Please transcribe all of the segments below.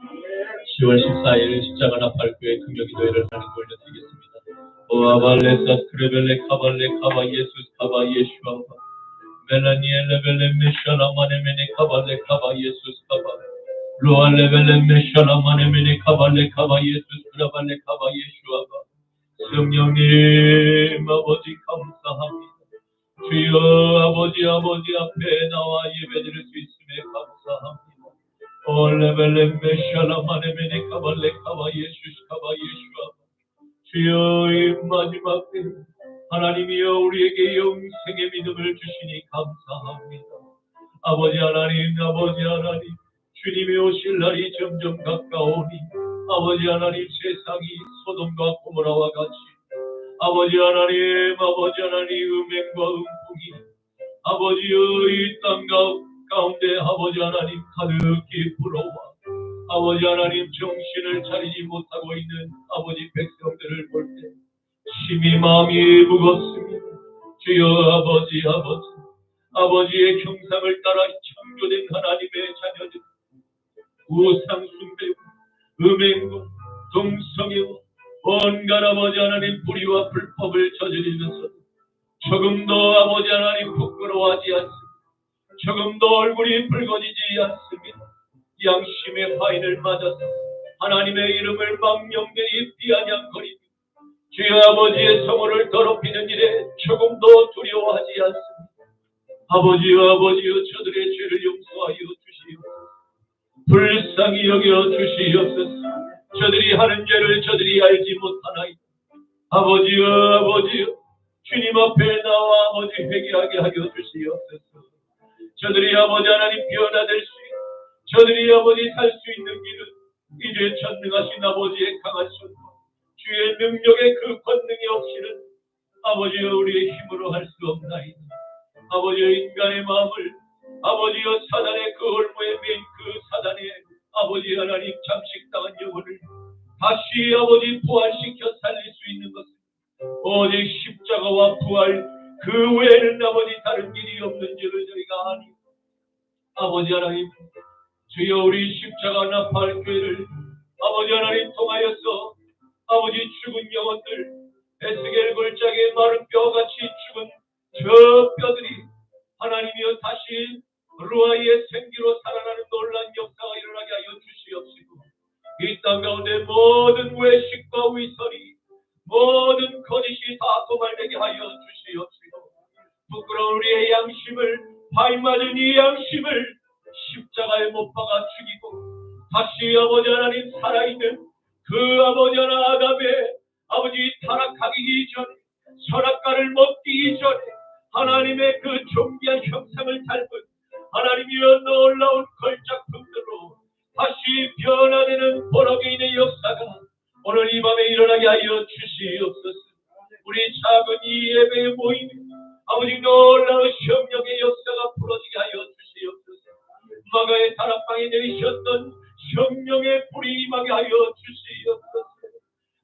10월 14일 십자가 나팔교회 금요기도회를 하는 걸 올려드리겠습니다. 오아발레사 크레벨레 카발레 카바 예수스 카바 예슈아바 멜라니엘레벨레 메샬라마네메네 카발레 카바 예수스 카바 로알레벨레 메샬라마네메네 카발레 카바 예수스 크라발레 카바 예슈아바 성령님 아버지 감사합니다. 주여 아버지 앞에 나와 예배드릴 수 있음에 감사합니다. 올레벨레 메샬라마네메네 카발레 카바 예수스 카바 예슈아바 주여 이 마지막 때 하나님이여 우리에게 영생의 믿음을 주시니 감사합니다. 아버지 하나님 주님이 오실 날이 점점 가까우니 아버지 하나님 세상이 소돔과 고모라와 같이 아버지 하나님 음행과 음풍이 아버지여 이 땅 가운데 아버지 하나님 가득히 불어와 아버지 하나님 정신을 차리지 못하고 있는 아버지 백성들을 볼 때 심히 마음이 무겁습니다. 주여 아버지의 형상을 따라 창조된 하나님의 자녀들 우상 숭배와 음행과 동성애와 온갖 아버지 하나님 불의와 불법을 저지르면서 조금도 아버지 하나님 부끄러워하지 않습니다. 조금도 얼굴이 붉어지지 않습니다. 양심의 화인을 맞아서 하나님의 이름을 망령되이 비아냥거리며 주여 아버지의 성호를 더럽히는 일에 조금도 두려워하지 않습니다. 아버지여 저들의 죄를 용서하여 주시옵소서. 불쌍히 여겨 주시옵소서. 저들이 하는 죄를 저들이 알지 못하나이다. 아버지여 주님 앞에 나와 아버지 회개하게 하여 주시옵소서. 저들이 아버지 하나님 변화될 수 있는 저들이 아버지 살 수 있는 길은 이제 전능하신 아버지의 강한 손과 주의 능력의 그 권능이 없이는 아버지여 우리의 힘으로 할 수 없나이다. 아버지여 인간의 마음을 아버지여 사단의 그 올무에 맨 그 사단의 아버지 하나님 잠식당한 영혼을 다시 아버지 부활시켜 살릴 수 있는 것은 오직 십자가와 부활 그 외에는 아버지 다른 길이 없는 줄을 저희가 아니 아버지 하나님 주여 우리 십자가 나팔교회를 아버지 하나님 통하여서 아버지 죽은 영혼들 에스겔 골짜기에 마른 뼈같이 죽은 저 뼈들이 하나님이여 다시 루아의 생기로 살아나는 놀라운 역사가 일어나게 하여 주시옵시고 이 땅 가운데 모든 외식과 위설이 모든 거짓이 다 도말되게 하여 주시옵시고 부끄러운 우리의 양심을 바위맞은 이 양심을 십자가에 못 박아 죽이고 다시 아버지 하나님 살아있는 그 아버지 하나님 아담의 아버지 타락하기 이전에 선악과를 먹기 이전에 하나님의 그 존귀한 형상을 닮은 하나님이여 놀라운 걸작품들로 다시 변화되는 보라기인의 역사가 오늘 이 밤에 일어나게 하여 주시옵소서. 우리 작은 이 예배에 모임 아버지 놀라운 성령의 역사가 풀어지게 하여 주시옵소서. 마가의 다락방에 내리셨던 성령의 불이 임하게 하여 주시옵소서.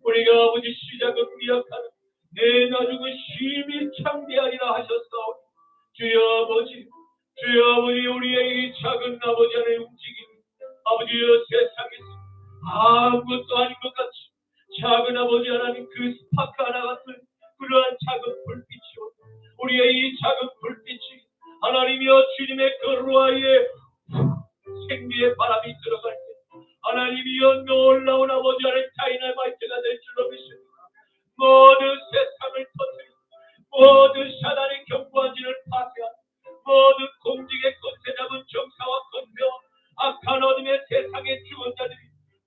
우리가 아버지 시작은 미약하는 내 나중은 심히 창대하리라 하셨사오니 주여 아버지 우리의 이 작은 아버지 안에 움직임 아버지여 세상에서 아무것도 아닌 것 같이 작은 아버지 하나님 그 스파크 하나 같은 그러한 작은 불빛이요 우리의 이 작은 불빛이 하나님이여 주님의 그 루아의 생기의 바람이 들어갈 때 하나님이여 놀라운 아버지 하나님 다이너마이트가 될 줄로 믿습니다. 모든 세상을 터뜨리고 모든 사단의 견고한지를 파괴하고 모든 공직의 권세 잡은 정사와 권세와 악한 어둠의 세상의 죽은 자들이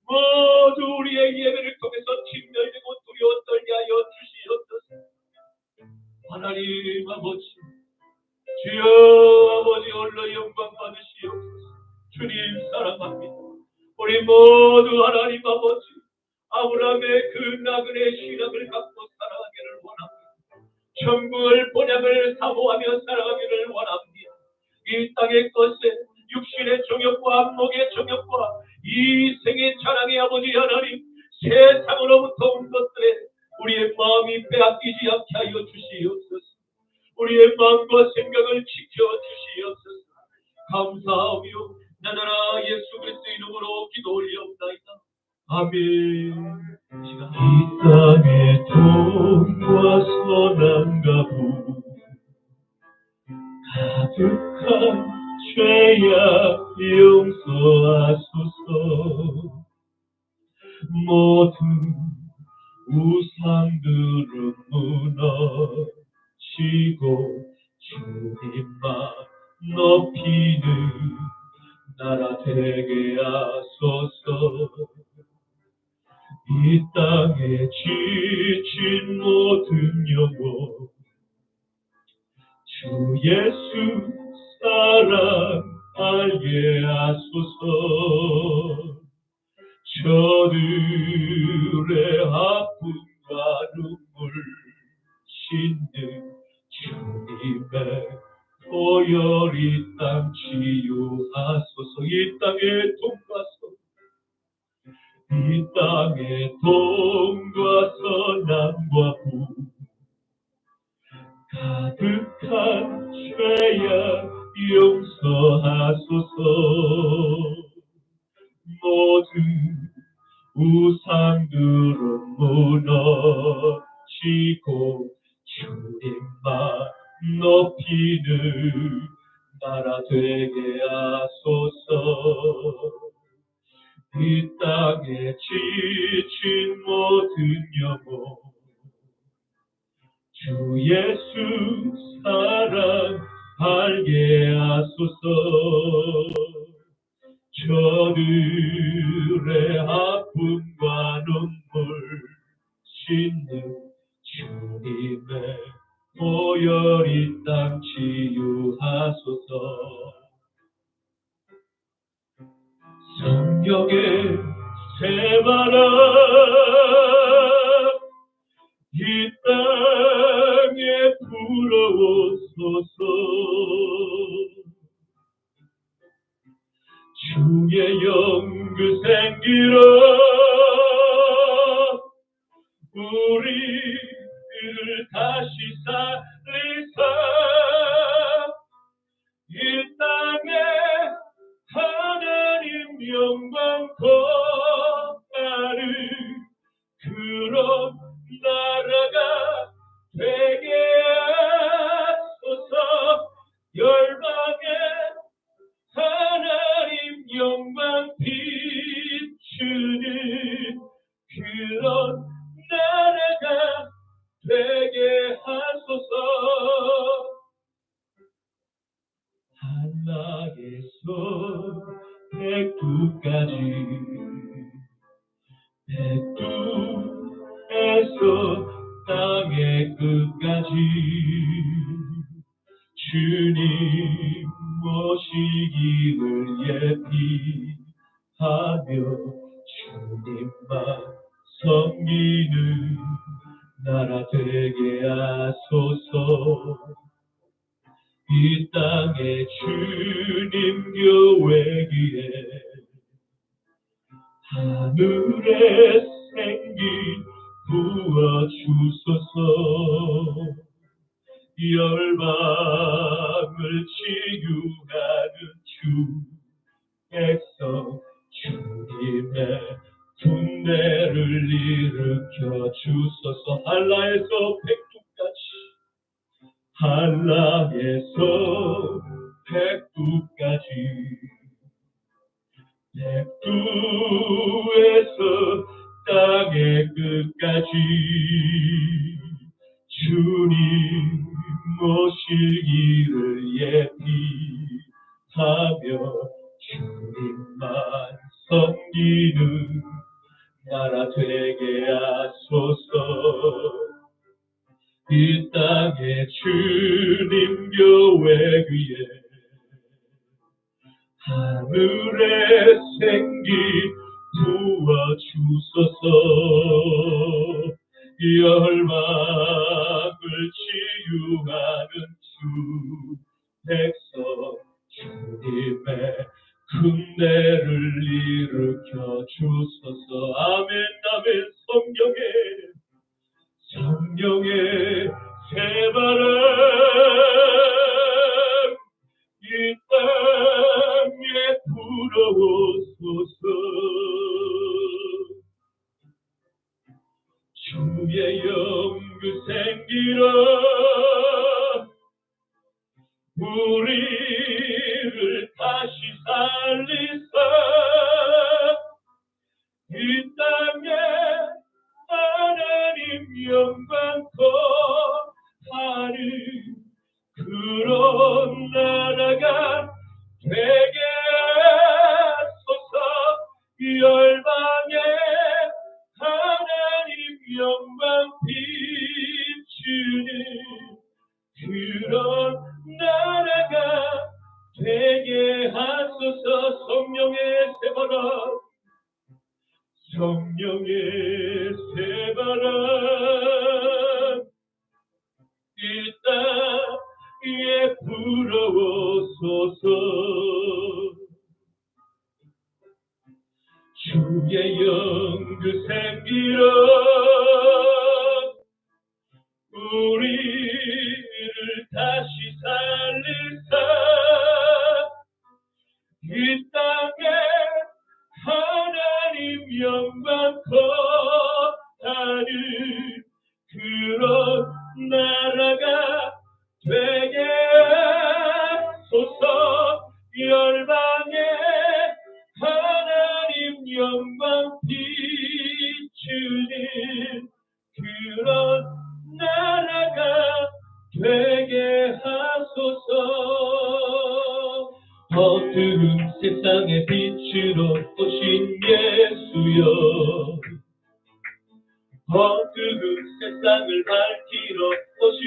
모두 우리의 예배를 통해서 진멸되고 두려워 떨게 하여 주시옵소서. 하나님 아버지 주여 아버지 홀로 영광 받으시옵소서. 주님 사랑합니다. 우리 모두 하나님 아버지 아브라함의 그 나그네 신앙을 갖고 살아가기를 원합니다. 천국을 본향을 사모하며 살아가기를 원합니다. 이 땅의 것에 육신의 정욕과 안목의 정욕과 이 생의 자랑의 아버지 하나님 세상으로부터 온 것들에 우리의 마음이 빼앗기지 않게 하여 주시옵소서. 우리의 마음과 생각을 지켜주시옵소서. 감사하며 나더라 예수 그리스도의 이름으로 기도 올리옵나이다. 아멘. 이 땅의 돈과 선함과 부 가득한 죄악 용서하소서. 모든 우상들은 무너지고 주님만 높이는 나라 되게 하소서. 이 땅에 지친 모든 영혼 주 예수 사랑 알게 하소서. 저들의 아픔과 눈물 씻는 주님의 보혈 이 땅 치유하소서. 이 땅의 돈과 이 땅의 돈과 선함과 부 가득한 죄악 용서하소서. 모든 우상들은 무너지고 주님만 높이는 나라 되게 하소서. 이 땅에 지친 모든 영혼 주 예수 사랑 알게 하소서. 저들의 아픔과 눈물 씻는 주님의 보혈 이 땅 치유하소서. 성령의 새바람 이 땅에 불어오소서. 주의 영그 생기로 우리를 다시 살리사 이 땅에 하나님 영광 거하는 그런 나라가 되게 하소서. 열방에 하나님 영광 비추는 그런 나라가 되게 하소서. 한나에서 백두까지 백두에서 땅의 끝까지 주님 모시기를 예비하며 주님만 섬기는 나라 되게 하소서. 이 땅에 주님 교회기에 하늘의 생기 부어주소서. 열방을 치유하는 주 백성 주님의 군대를 일으켜 주소서. 한라에서 백두까지 한라에서 백두까지 백두에서 땅의 끝까지 주님 모시기를 예비하며 주님만 섬기는 나라 되게 하소서. 이 땅에 주님 교회 위에 하늘의 생기 부어주소서. 열방을 치유하는 주 백성 주님의 군대를 일으켜 주소서. 아멘 아멘. 성령의 새바람 이 땅에 우리를 다시 살리사 이 땅에 하나님 영광 거하는 그런 나라가 되게 하소서. 열방에 하나님 영광 비추는 그런 나라가 되게 하소서. 성령의 새바람, 성령의 새바람 이 땅에 불어오소서. 주의 영그 생기로 우리를 다시 살리사 이 땅에 하나님 영광 거하는 그런 나라가 되게 하소서. 열방에 하나님 영광 비추는 그런 나라가 되게 하소서. 어두운 세상의 빛으로 오신 예수여, 어두운 세상을 밝히러 오신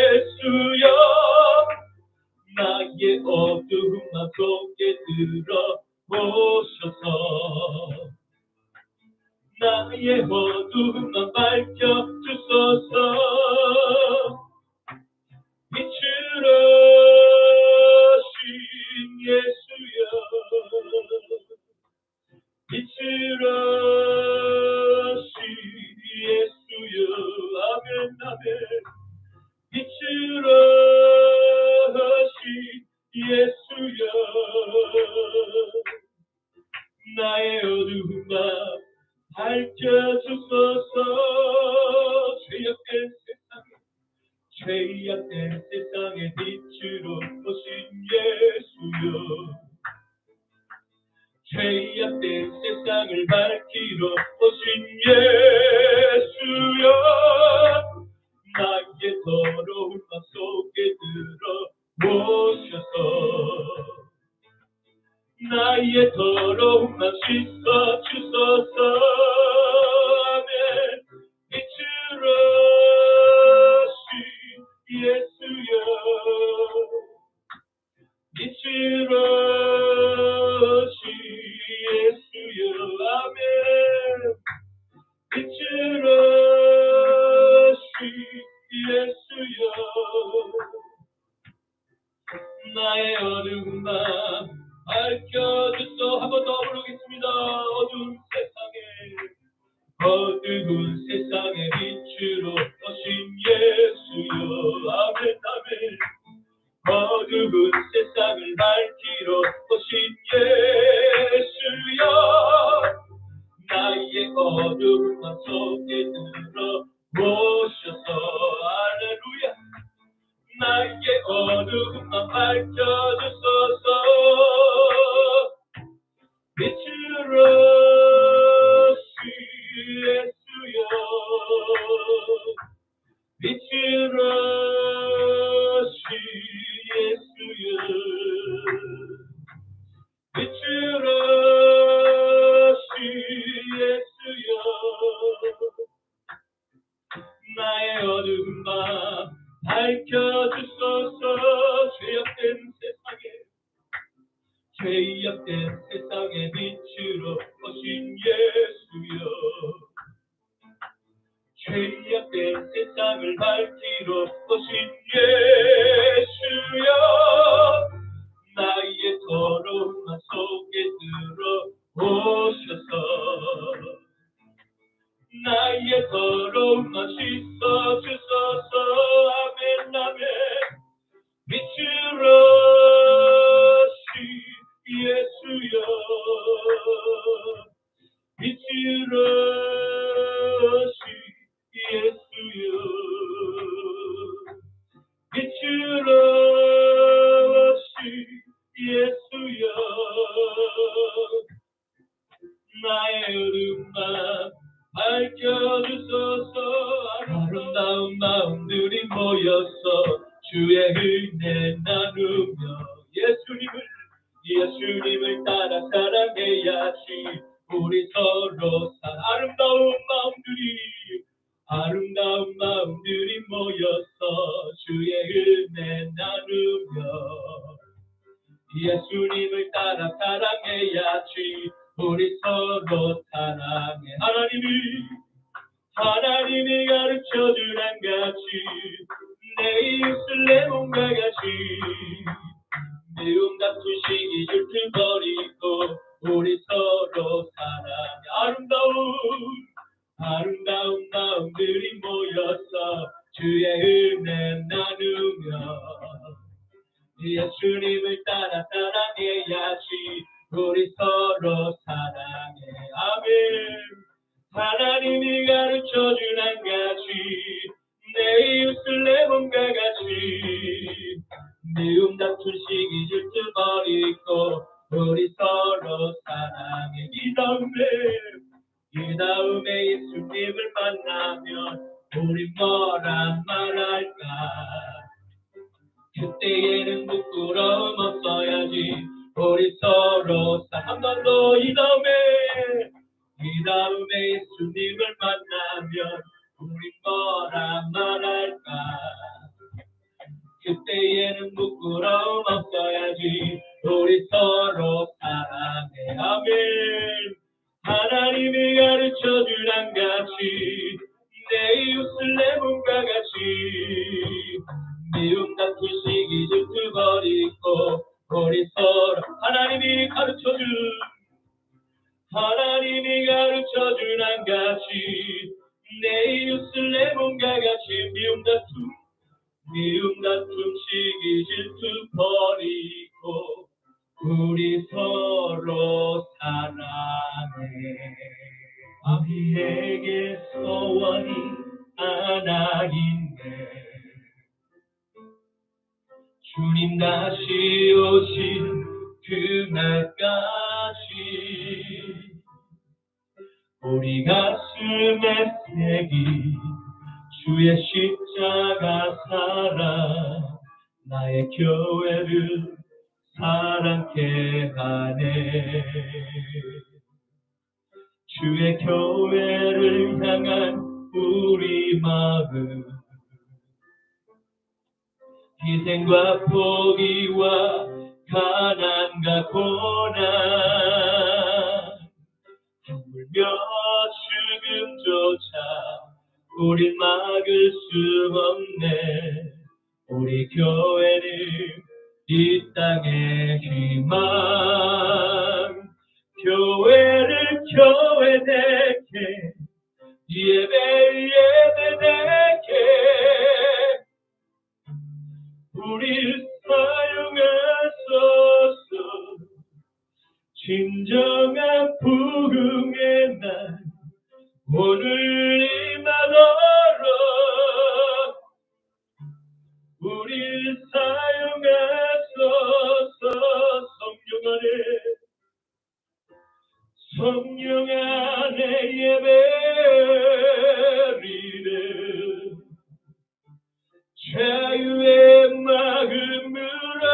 예수여, 나의 어두운 맘 속에 들어오셔서 나의 어두운 맘 밝혀주소서. 빛으로 오신 예수여, 빛으로 오신 예수여, 아멘 아멘. 빛으로 오신 예수여, 나의 어두운 맘 밝혀주소서. 죄악된 세상의 빛으로 오신 예수여, 죄악된 세상을 밝히러 오신 예수여, 나의 더러운 맘 속에 들어오셔서 나의 더러운 맘 씻어주소서. 아멘. 빛으로 오신 예수여, 빛으로 오신 예수여, 아멘. 빛으로 오신 예수여, 나의 어두운 맘 밝혀주소. 한 번 더 부르겠습니다. 어두운 세상의 빛으로 오신 예수여, 아멘 아멘. 어두운 세상을 밝히러 오신 예수여, 나의 어두운 맘 속에 들어오셔서 할렐루야, 나의 어두운 맘 밝혀주소서. 빛으로 오신 예수여, 빛으로 오신 예수여, 빛으로 오신 예수여, 나의 어두운 맘 밝혀주소서. 죄악된 세상의 빛으로 오신 주의 은혜 나누며 예수님을 따라 사랑해야지. 우리 서로 아름다운 마음들이 모여서 주의 은혜 나누며 예수님을 따라 사랑해야지. 우리 서로 사랑해. 하나님이 가르쳐준 한 가지, 내 이웃을 내 몸과 같이 미움 다투 시기 질투 버리고 우리 서로 사랑해. 아름다운 마음들이 모여서 주의 은혜 나누며 예수님을 따라 사랑해야지. 우리 서로 사랑해. 아멘. 하나님이 가르쳐준 한 가지, 내 이웃을 내 몸과 같이 미움 다투 시기 질투 버리고 우리 서로 사랑해. 이 다음에 예수님을 만나면 우리 뭐라 말할까. 그때에는 부끄러움 없어야지. 우리 서로 한 번 더. 이 다음에 예수님을 만나면 우리 뭐라 말할까. 그때에는 부끄러움 없어야지. 우리 서로 사랑해. 아멘. 하나님이 가르쳐준 한 가지, 내 이웃을 내 몸과 같이 미움 다투 시기 질투 버리고 우리 서로 하나님이 가르쳐준 한 가지, 내 이웃을 내 몸과 같이 미움 다툼 시기 질투 버리고 우리 서로 사랑해. 우리에게 소원이 하나 있네. 주님 다시 오신 그날까지 우리 가슴에 새긴 주의 십자가 사랑, 나의 교회를 사랑케 하네. 주의 교회를 향한 우리 마음, 희생과 포기와 가난과 고난, 하물며 죽음조차 우릴 막을 수 없네. 우리 교회는 이 땅의 희망, 교회를 교회되게 예배되게 우릴 사용하소서. 진정한 부흥의 날 오늘 임하도록 우릴 사용하소서. 성령 안에 예배리를 자유의 마음으로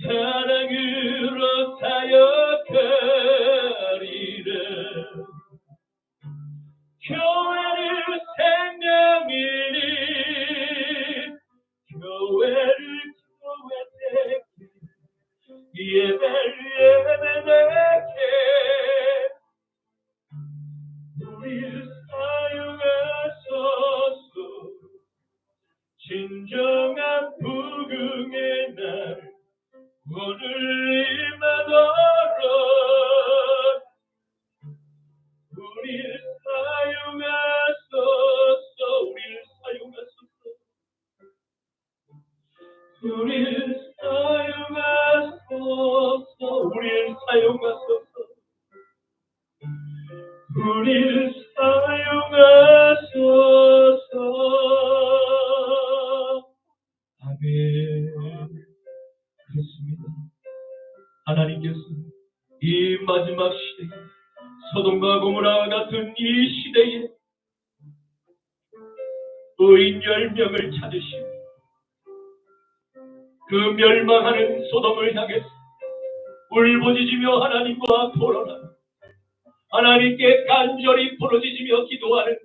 사랑으로 사역하리라. 교회를 생명이니 교회를 교회되게 예배되게 우릴 사용하소서. 진정한 부흥의 날 오늘 임하도록 우릴 사용하소서. 우릴 사용하소서. 우릴 사용하소서. 아멘. 그렇습니다. 하나님께서 이 마지막 시대에, 소돔과 고모라 같은 이 시대에 의인 10명을 찾으시고 그 멸망하는 소돔을 향해서 울부짖으며 하나님과 토론하며 하나님께 간절히 부르짖으며 기도하는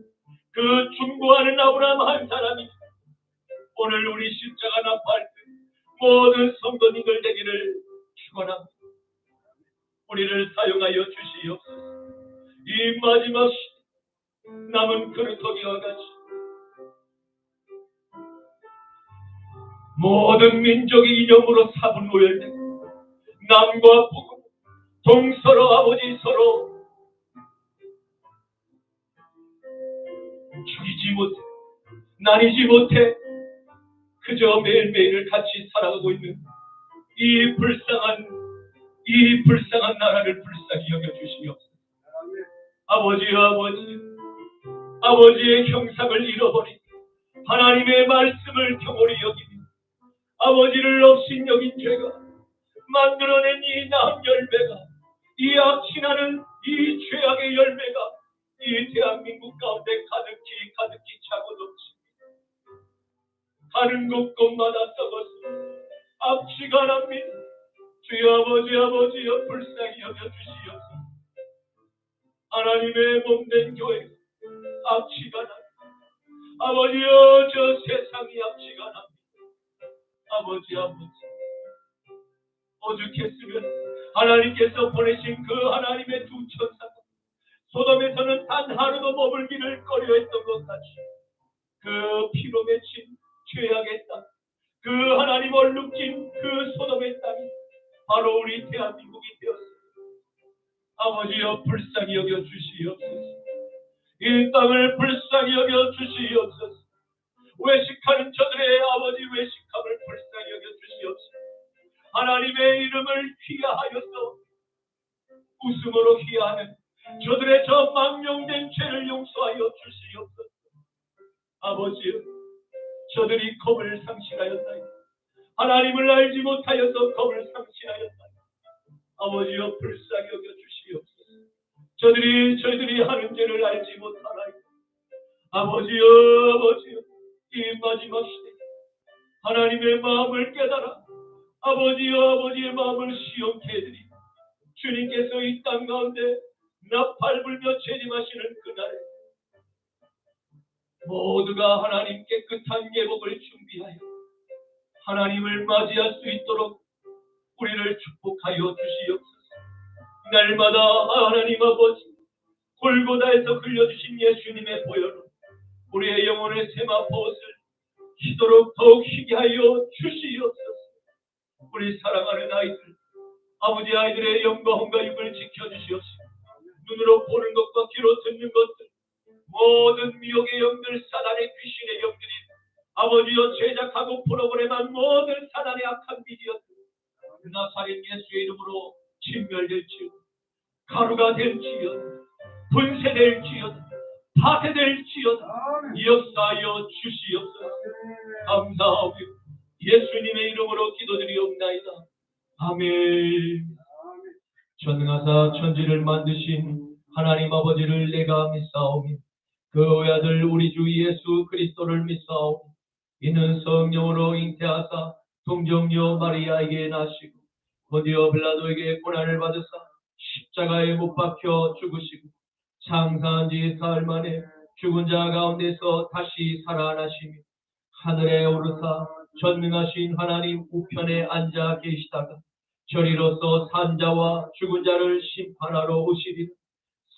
그 중보하는 아브라함 한 사람이 오늘 우리 십자가 납부할 때 모든 성도님들 되기를 축원합니다. 우리를 사용하여 주시옵소서. 이 마지막 남은 그릇토기와 같이 모든 민족이 이념으로 사분오열되고 남과 북 동서로 아버지 서로 죽이지 못해 나뉘지 못해 그저 매일매일을 같이 살아가고 있는 이 불쌍한 나라를 불쌍히 여겨주시옵소서. 아버지의 형상을 잃어버린 하나님의 말씀을 경홀히 여기며 아버지를 없인 여긴 죄가 만들어낸 이 나무 열매가 이 악취나는 이 죄악의 열매가 이 대한민국 가운데 가득히 차고 넘칩니다. 가는 곳곳마다 썩어서 악취가 납니다. 주여 아버지여 불쌍히 여겨주시옵소서. 하나님의 몸된 교회 악취가 납니다. 아버지여 저 세상이 악취가 납니다. 아버지 오죽했으면 하나님께서 보내신 그 하나님의 두 천사가 소돔에서는 단 하루도 머물기를 꺼려했던 것 같이 그 피로 맺힌 죄악의 땅, 그 하나님 얼룩진 그 소돔의 땅이 바로 우리 대한민국이 되었습니다. 아버지여 불쌍히 여겨 주시옵소서. 이 땅을 불쌍히 여겨 주시옵소서. 외식하는 저들의 아버지 외식함을 불쌍히 여겨 주시옵소서. 하나님의 이름을 휘하여서 웃음으로 휘하는 저들의 저 망령된 죄를 용서하여 주시옵소서. 아버지여 저들이 겁을 상실하였나이다. 하나님을 알지 못하여서 겁을 상실하였나이다. 아버지여 불쌍히 여겨 주시옵소서. 저희들이 하는 죄를 알지 못하나이다. 아버지여 이 마지막 시대 하나님의 마음을 깨달아 아버지의 마음을 시험케 해드리 주님께서 이 땅 가운데 나팔 불며 재림하시는 그날에 모두가 하나님 깨끗한 예복을 준비하여 하나님을 맞이할 수 있도록 우리를 축복하여 주시옵소서. 날마다 하나님 아버지 골고다에서 흘려주신 예수님의 보혈로 우리의 영혼의 세마포옷을 희도록 더욱 희게 하여 주시옵소서. 우리 사랑하는 아이들 아버지 아이들의 영과 혼과 육을 지켜주시옵시고 눈으로 보는 것과 귀로 듣는 것들 모든 미혹의 영들 사단의 귀신의 영들이 아버지여 제작하고 프로그램한 모든 사단의 악한 미디어들 나사렛 예수의 이름으로 진멸될지어다. 가루가 될지어다. 분쇄될지어다. 파괴될지어다. 역사하여 주시옵소서. 감사하며 예수님의 이름으로 기도드리옵나이다. 아멘. 전능하사 천지를 만드신 하나님 아버지를 내가 믿사오며 그 외아들 우리 주 예수 그리스도를 믿사오며 이는 성령으로 잉태하사 동정녀 마리아에게 나시고 고디오 빌라도에게 고난을 받으사 십자가에 못 박혀 죽으시고 장사한 지 사흘 만에 죽은 자 가운데서 다시 살아나시며 하늘에 오르사 전능하신 하나님 우편에 앉아 계시다가 저리로서 산자와 죽은 자를 심판하러 오시리라.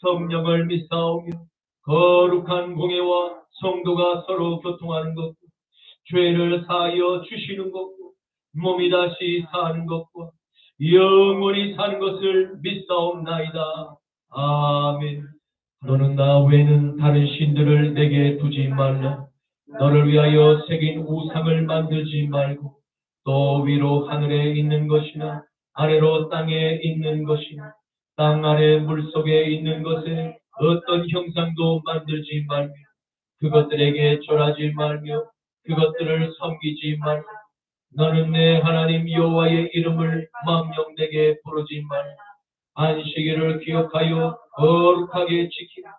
성령을 믿사오며 거룩한 공예와 성도가 서로 교통하는 것과 죄를 사하여 주시는 것과 몸이 다시 사는 것과 영원히 사는 것을 믿사옵나이다. 아멘. 너는 나 외에는 다른 신들을 내게 두지 말라. 너를 위하여 새긴 우상을 만들지 말고 또 위로 하늘에 있는 것이나 아래로 땅에 있는 것이나 땅 아래 물속에 있는 것에 어떤 형상도 만들지 말며 그것들에게 절하지 말며 그것들을 섬기지 말고 너는 내 하나님 여호와의 이름을 망령되게 부르지 말고 안식일을 기억하여 거룩하게 지키라.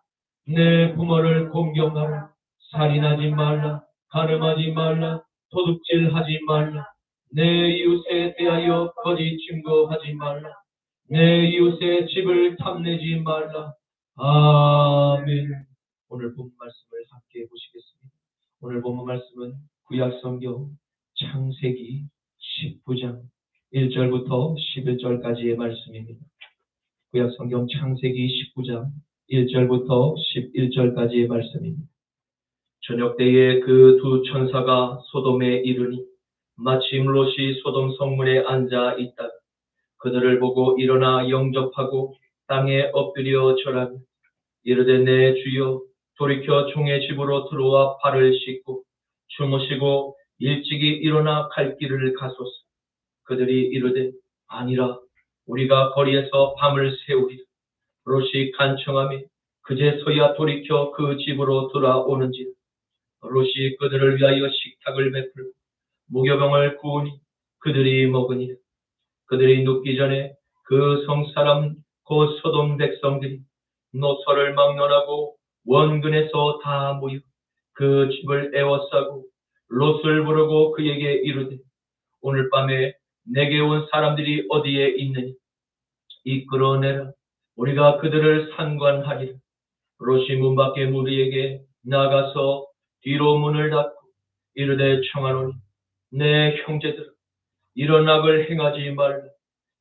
내 부모를 공경하라. 살인하지 말라. 가늠하지 말라. 도둑질하지 말라. 내 이웃에 대하여 거짓 증거하지 말라. 내 이웃의 집을 탐내지 말라. 아멘. 오늘 본 말씀을 함께 보시겠습니다. 오늘 본 말씀은 구약성경 창세기 19장 1절부터 11절까지의 말씀입니다. 구약성경 창세기 19장 1절부터 11절까지의 말씀입니다. 저녁 때에 그 두 천사가 소돔에 이르니 마침 롯이 소돔 성문에 앉아 있다. 그들을 보고 일어나 영접하고 땅에 엎드려 절하며 이르되 내 주여 돌이켜 종의 집으로 들어와 발을 씻고 주무시고 일찍이 일어나 갈 길을 가소서. 그들이 이르되 아니라 우리가 거리에서 밤을 새우리라. 롯이 간청하며 그제서야 돌이켜 그 집으로 돌아오는지라. 롯이 그들을 위하여 식탁을 베풀고 무교병을 구우니 그들이 먹으니라. 그들이 눕기 전에 그 성사람 곧 소돔 백성들이 노소를 막론하고 원근에서 다 모여 그 집을 에워싸고 롯을 부르고 그에게 이르되 오늘 밤에 내게 온 사람들이 어디에 있느냐 이끌어내라. 우리가 그들을 상관하리라. 롯이 문 밖에 무리에게 나가서 뒤로 문을 닫고 이르되 청하노니 내 형제들아 이런 악을 행하지 말라.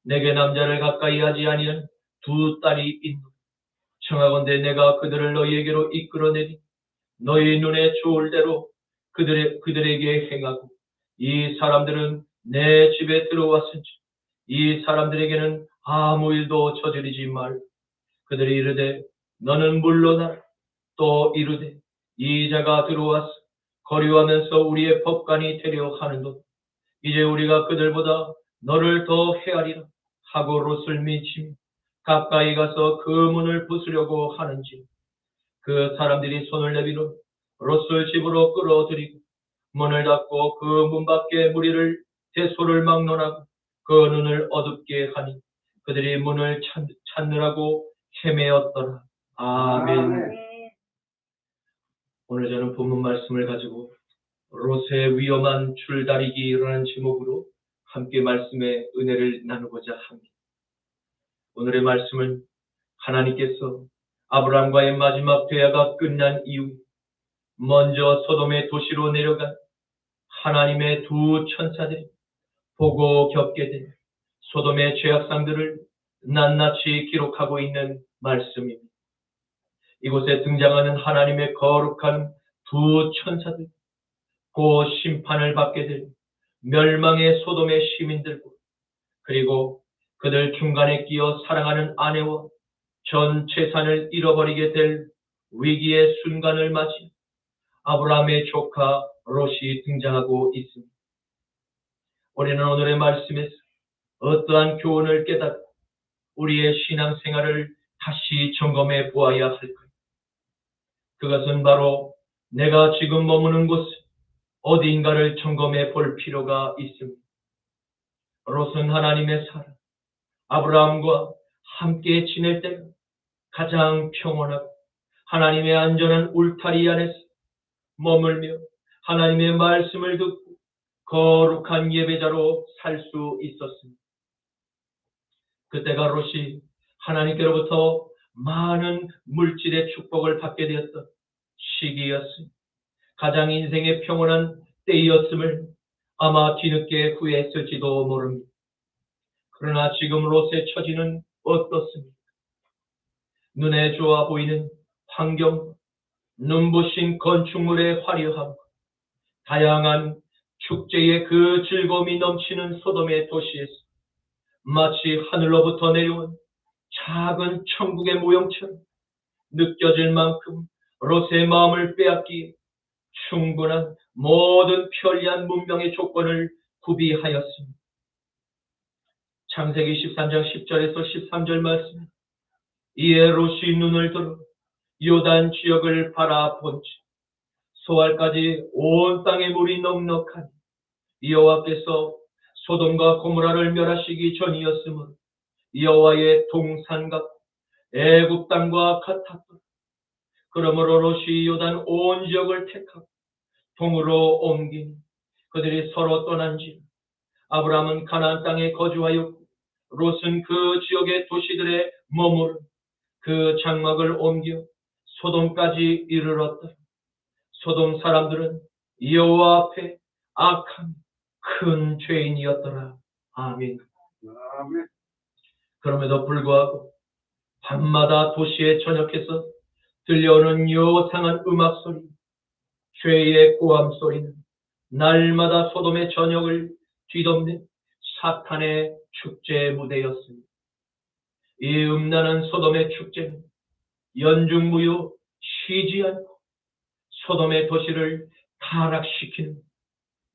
내게 남자를 가까이 하지 아니한 두 딸이 있노. 청하건대 내가 그들을 너희에게로 이끌어내리 너희 눈에 좋을 대로 그들에게 행하고 이 사람들은 내 집에 들어왔은지 이 사람들에게는 아무 일도 저지르지 말라. 그들이 이르되 너는 물러나라. 또 이르되 이 자가 들어와서 거류하면서 우리의 법관이 되려 하는도다. 이제 우리가 그들보다 너를 더 헤아리라 하고 롯을 미치며 가까이 가서 그 문을 부수려고 하는지 그 사람들이 손을 내밀어 롯을 집으로 끌어들이고 문을 닫고 그 문 밖에 무리를 대소를 막론하고 그 눈을 어둡게 하니 그들이 문을 찾느라고 헤매었더라. 아멘. 오늘 저는 본문 말씀을 가지고 롯의 위험한 줄다리기라는 제목으로 함께 말씀의 은혜를 나누고자 합니다. 오늘의 말씀은 하나님께서 아브라함과의 마지막 대화가 끝난 이후 먼저 소돔의 도시로 내려간 하나님의 두 천사들이 보고 겪게 된 소돔의 죄악상들을 낱낱이 기록하고 있는 말씀입니다. 이곳에 등장하는 하나님의 거룩한 두 천사들, 그 심판을 받게 될 멸망의 소돔의 시민들과 그리고 그들 중간에 끼어 사랑하는 아내와 전 재산을 잃어버리게 될 위기의 순간을 맞이 아브라함의 조카 롯이 등장하고 있습니다. 우리는 오늘의 말씀에서 어떠한 교훈을 깨닫고 우리의 신앙생활을 다시 점검해 보아야 할까요? 그것은 바로 내가 지금 머무는 곳 어디인가를 점검해 볼 필요가 있습니다. 롯은 하나님의 사람 아브라함과 함께 지낼 때가 가장 평온하고 하나님의 안전한 울타리 안에서 머물며 하나님의 말씀을 듣고 거룩한 예배자로 살 수 있었습니다. 그때가 롯이 하나님께로부터 많은 물질의 축복을 받게 되었던 시기였습니다. 가장 인생의 평온한 때였음을 아마 뒤늦게 후회했을지도 모릅니다. 그러나 지금 롯의 처지는 어떻습니까? 눈에 좋아 보이는 환경, 눈부신 건축물의 화려함, 다양한 축제의 그 즐거움이 넘치는 소돔의 도시에서 마치 하늘로부터 내려온 작은 천국의 모형처럼 느껴질 만큼 롯의 마음을 빼앗기에 충분한 모든 편리한 문명의 조건을 구비하였습니다. 창세기 13장 10절에서 13절 말씀. 이에 롯이 눈을 들어 요단 지역을 바라본즉 소알까지 온 땅의 물이 넉넉하니 여호와께서 소돔과 고모라를 멸하시기 전이었으므로 여호와의 동산 같고 애굽 땅과 같았더라. 그러므로 롯이 요단 온 지역을 택하고 동으로 옮긴 그들이 서로 떠난지 아브라함은 가나안 땅에 거주하였고 롯은 그 지역의 도시들에 머무른 그 장막을 옮겨 소돔까지 이르렀다. 소돔 사람들은 여호와 앞에 악한 큰 죄인이었더라. 아멘. 그럼에도 불구하고 밤마다 도시의 전역에서 들려오는 요상한 음악 소리, 죄의 고함 소리는 날마다 소돔의 전역을 뒤덮는 사탄의 축제의 무대였습니다. 이 음란한 소돔의 축제는 연중무휴 쉬지 않고 소돔의 도시를 타락시키는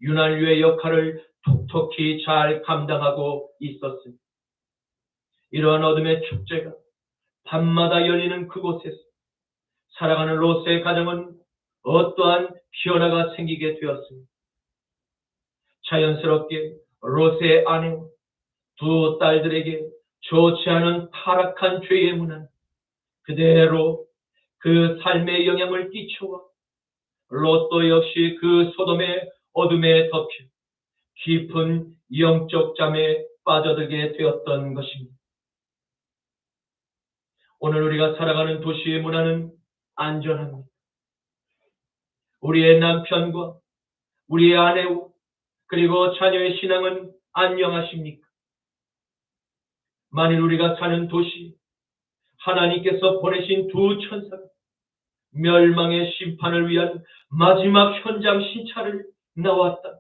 윤활유의 역할을 톡톡히 잘 감당하고 있었습니다. 이러한 어둠의 축제가 밤마다 열리는 그곳에서 살아가는 롯의 가정은 어떠한 변화가 생기게 되었습니다. 자연스럽게 롯의 아내와 두 딸들에게 좋지 않은 타락한 죄의 문화는 그대로 그 삶의 영향을 끼쳐와 롯도 역시 그 소돔의 어둠에 덮여 깊은 영적 잠에 빠져들게 되었던 것입니다. 오늘 우리가 살아가는 도시의 문화는 안전합니다. 우리의 남편과 우리의 아내와 그리고 자녀의 신앙은 안녕하십니까? 만일 우리가 사는 도시 하나님께서 보내신 두 천사가 멸망의 심판을 위한 마지막 현장 신차를 나왔다.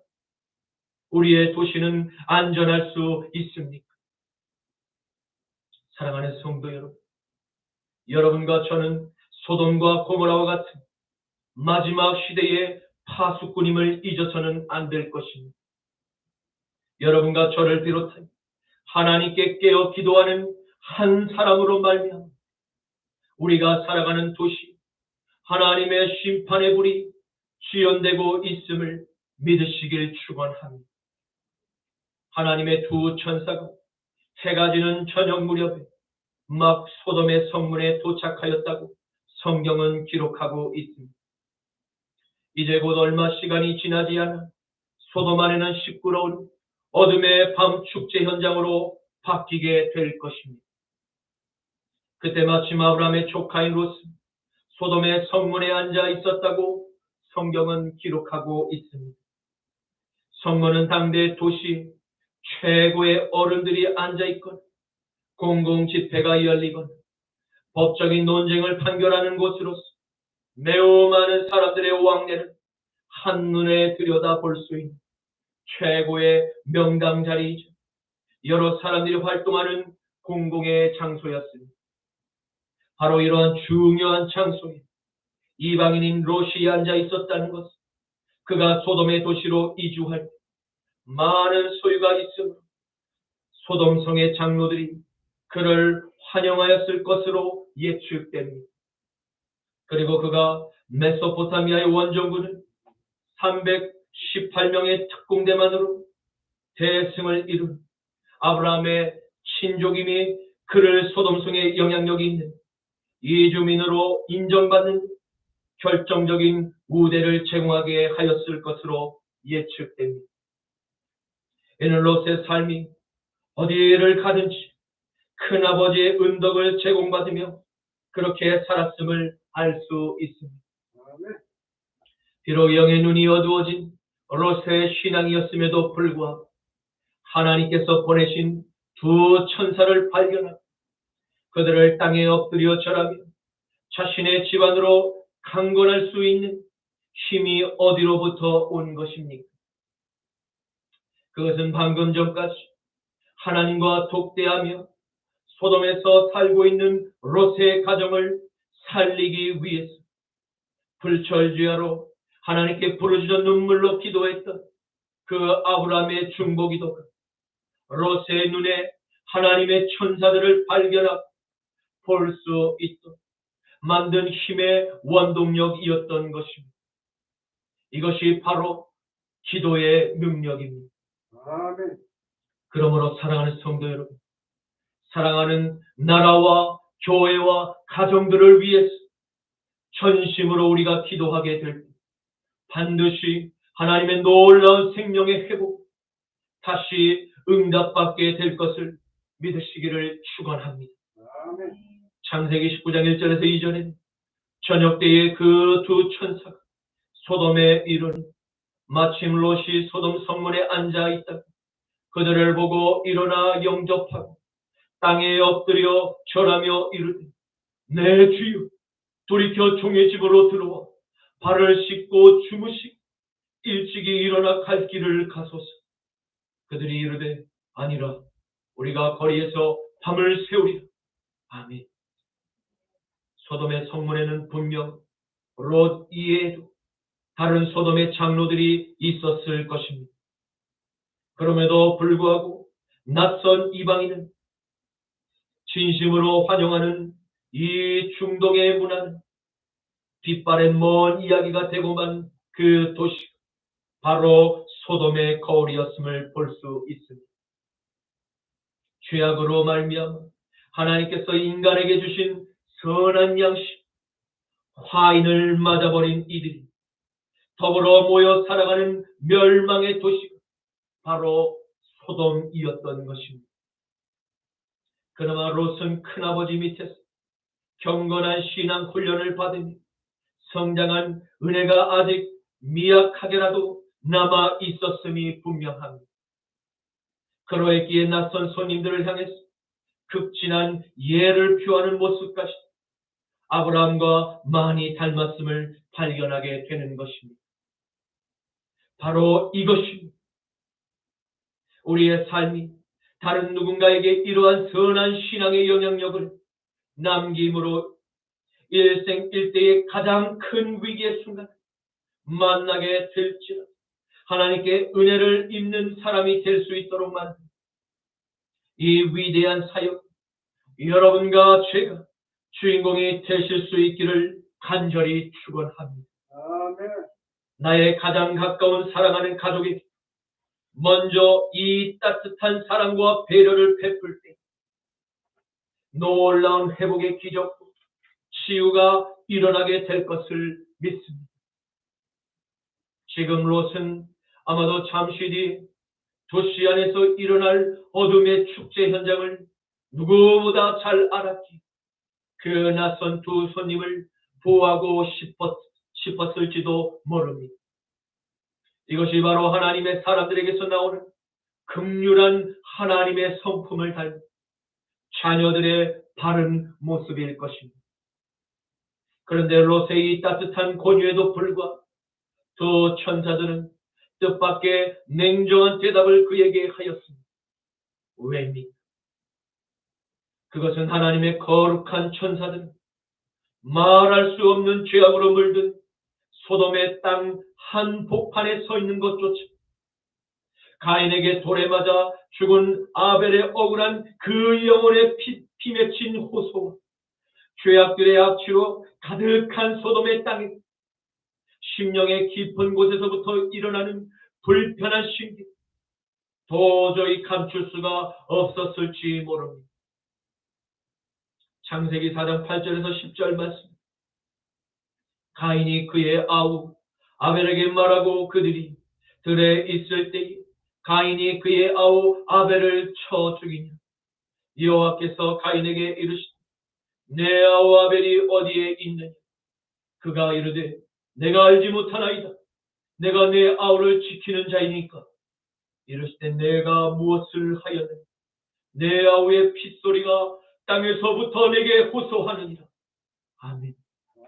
우리의 도시는 안전할 수 있습니까? 사랑하는 성도 여러분, 여러분과 저는 소돔과 고모라와 같은 마지막 시대의 파수꾼임을 잊어서는 안 될 것입니다. 여러분과 저를 비롯해 하나님께 깨어 기도하는 한 사람으로 말미암아 우리가 살아가는 도시 하나님의 심판의 불이 지연되고 있음을 믿으시길 축원합니다. 하나님의 두 천사가 해가 지는 저녁 무렵에 막 소돔의 성문에 도착하였다고 성경은 기록하고 있습니다. 이제 곧 얼마 시간이 지나지 않아 소돔 안에는 시끄러운 어둠의 밤 축제 현장으로 바뀌게 될 것입니다. 그때 마침 아브라함의 조카인 롯은 소돔의 성문에 앉아 있었다고 성경은 기록하고 있습니다. 성문은 당대 도시 최고의 어른들이 앉아 있거나 공공 집회가 열리거나 법적인 논쟁을 판결하는 곳으로서 매우 많은 사람들의 왕래를 한눈에 들여다볼 수 있는 최고의 명당 자리이죠. 여러 사람들이 활동하는 공공의 장소였습니다. 바로 이러한 중요한 장소에 이방인인 롯이 앉아 있었다는 것은 그가 소돔의 도시로 이주할 때 많은 소유가 있으므로 소돔성의 장로들이 그를 환영하였을 것으로 예측됩니다. 그리고 그가 메소포타미아의 원정군은 318명의 특공대만으로 대승을 이룬 아브라함의 친족임이 그를 소돔성의 영향력이 있는 이주민으로 인정받는 결정적인 우대를 제공하게 하였을 것으로 예측됩니다. 이는 롯의 삶이 어디를 가든지 큰아버지의 은덕을 제공받으며 그렇게 살았음을 알 수 있습니다. 비록 영의 눈이 어두워진 롯의 신앙이었음에도 불구하고 하나님께서 보내신 두 천사를 발견하고 그들을 땅에 엎드려 절하며 자신의 집안으로 강권할 수 있는 힘이 어디로부터 온 것입니까? 그것은 방금 전까지 하나님과 독대하며 소돔에서 살고 있는 롯의 가정을 살리기 위해서 불철주야로 하나님께 부르짖어 눈물로 기도했던 그 아브라함의 중보기도가 롯의 눈에 하나님의 천사들을 발견하고 볼 수 있도록 만든 힘의 원동력이었던 것입니다. 이것이 바로 기도의 능력입니다. 아멘. 그러므로 사랑하는 성도 여러분, 사랑하는 나라와 교회와 가정들을 위해서 전심으로 우리가 기도하게 될 때 반드시 하나님의 놀라운 생명의 회복, 다시 응답받게 될 것을 믿으시기를 축원합니다. 창세기 19장 1절에서 2절에는 저녁 때에 그 두 천사가 소돔에 이르니 마침 롯이 소돔 성문에 앉아 있다. 그들을 보고 일어나 영접하고 땅에 엎드려 절하며 이르되, 내 주여, 돌이켜 종의 집으로 들어와 발을 씻고 주무시고 일찍이 일어나 갈 길을 가소서. 그들이 이르되, 아니라 우리가 거리에서 밤을 새우리라. 아멘. 소돔의 성문에는 분명 롯 이외에도 다른 소돔의 장로들이 있었을 것입니다. 그럼에도 불구하고 낯선 이방인은 진심으로 환영하는 이 중동의 문화는 빗발의 먼 이야기가 되고만 그 도시가 바로 소돔의 거울이었음을 볼 수 있습니다. 죄악으로 말미암아 하나님께서 인간에게 주신 선한 양식, 화인을 맞아버린 이들이 더불어 모여 살아가는 멸망의 도시가 바로 소돔이었던 것입니다. 그나마 롯은 큰아버지 밑에서 경건한 신앙 훈련을 받으며 성장한 은혜가 아직 미약하게라도 남아 있었음이 분명합니다. 그러했기에 낯선 손님들을 향해서 극진한 예를 표하는 모습까지 아브라함과 많이 닮았음을 발견하게 되는 것입니다. 바로 이것입니다. 우리의 삶이 다른 누군가에게 이러한 선한 신앙의 영향력을 남김으로 일생일대의 가장 큰 위기의 순간 만나게 될지라 하나님께 은혜를 입는 사람이 될 수 있도록 만든 이 위대한 사역, 여러분과 제가 주인공이 되실 수 있기를 간절히 축원합니다. 나의 가장 가까운 사랑하는 가족에게 먼저 이 따뜻한 사랑과 배려를 베풀 때 놀라운 회복의 기적, 치유가 일어나게 될 것을 믿습니다. 지금 롯은 아마도 잠시 뒤 도시 안에서 일어날 어둠의 축제 현장을 누구보다 잘 알았기에 그 낯선 두 손님을 보호하고 싶었을지도 모릅니다. 이것이 바로 하나님의 사람들에게서 나오는 긍휼한 하나님의 성품을 닮은 자녀들의 바른 모습일 것입니다. 그런데 롯의 이 따뜻한 권유에도 불구하고 두 천사들은 뜻밖의 냉정한 대답을 그에게 하였습니다. 왜입니까? 그것은 하나님의 거룩한 천사들은 말할 수 없는 죄악으로 물든 소돔의 땅 한복판에 서 있는 것조차 가인에게 돌에 맞아 죽은 아벨의 억울한 그 영혼의 피 맺힌 호소와 죄악들의 악취로 가득한 소돔의 땅에 심령의 깊은 곳에서부터 일어나는 불편한 신기, 도저히 감출 수가 없었을지 모릅니다. 창세기 4장 8절에서 10절 말씀. 가인이 그의 아우 아벨에게 말하고 그들이 들에 있을 때에 가인이 그의 아우 아벨을 쳐 죽이니 여호와께서 가인에게 이르시되 내 아우 아벨이 어디에 있느냐? 그가 이르되 내가 알지 못하나이다. 내가 내 아우를 지키는 자이니까. 이르시되 내가 무엇을 하였느냐? 내 아우의 핏소리가 땅에서부터 내게 호소하느니라. 아멘.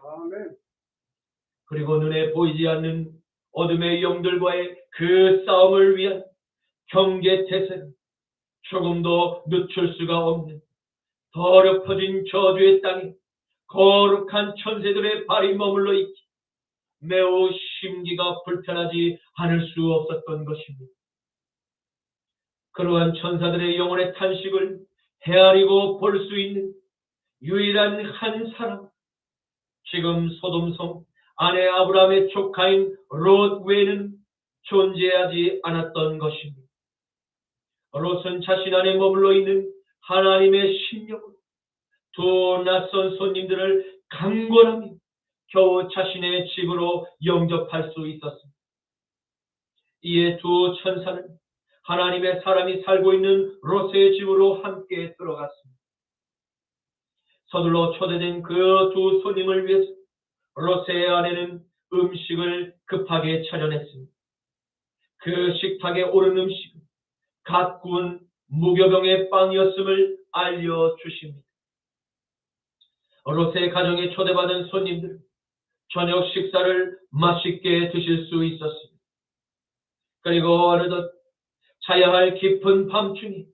아멘. 그리고 눈에 보이지 않는 어둠의 영들과의 그 싸움을 위한 경계 태세는 조금도 늦출 수가 없는 더럽혀진 저주의 땅에 거룩한 천사들의 발이 머물러 있기 매우 심기가 불편하지 않을 수 없었던 것입니다. 그러한 천사들의 영혼의 탄식을 헤아리고 볼 수 있는 유일한 한 사람, 지금 소돔성 아내 아브라함의 조카인 롯 외에는 존재하지 않았던 것입니다. 롯은 자신 안에 머물러 있는 하나님의 심령으로 두 낯선 손님들을 강권하며 겨우 자신의 집으로 영접할 수 있었습니다. 이에 두 천사는 하나님의 사람이 살고 있는 롯의 집으로 함께 들어갔습니다. 서둘러 초대된 그 두 손님을 위해서 롯의 아내는 음식을 급하게 차려냈습니다. 그 식탁에 오른 음식은 갓 구운 무교병의 빵이었음을 알려주십니다. 롯의 가정에 초대받은 손님들은 저녁 식사를 맛있게 드실 수 있었습니다. 그리고 어느덧 자야 할 깊은 밤중에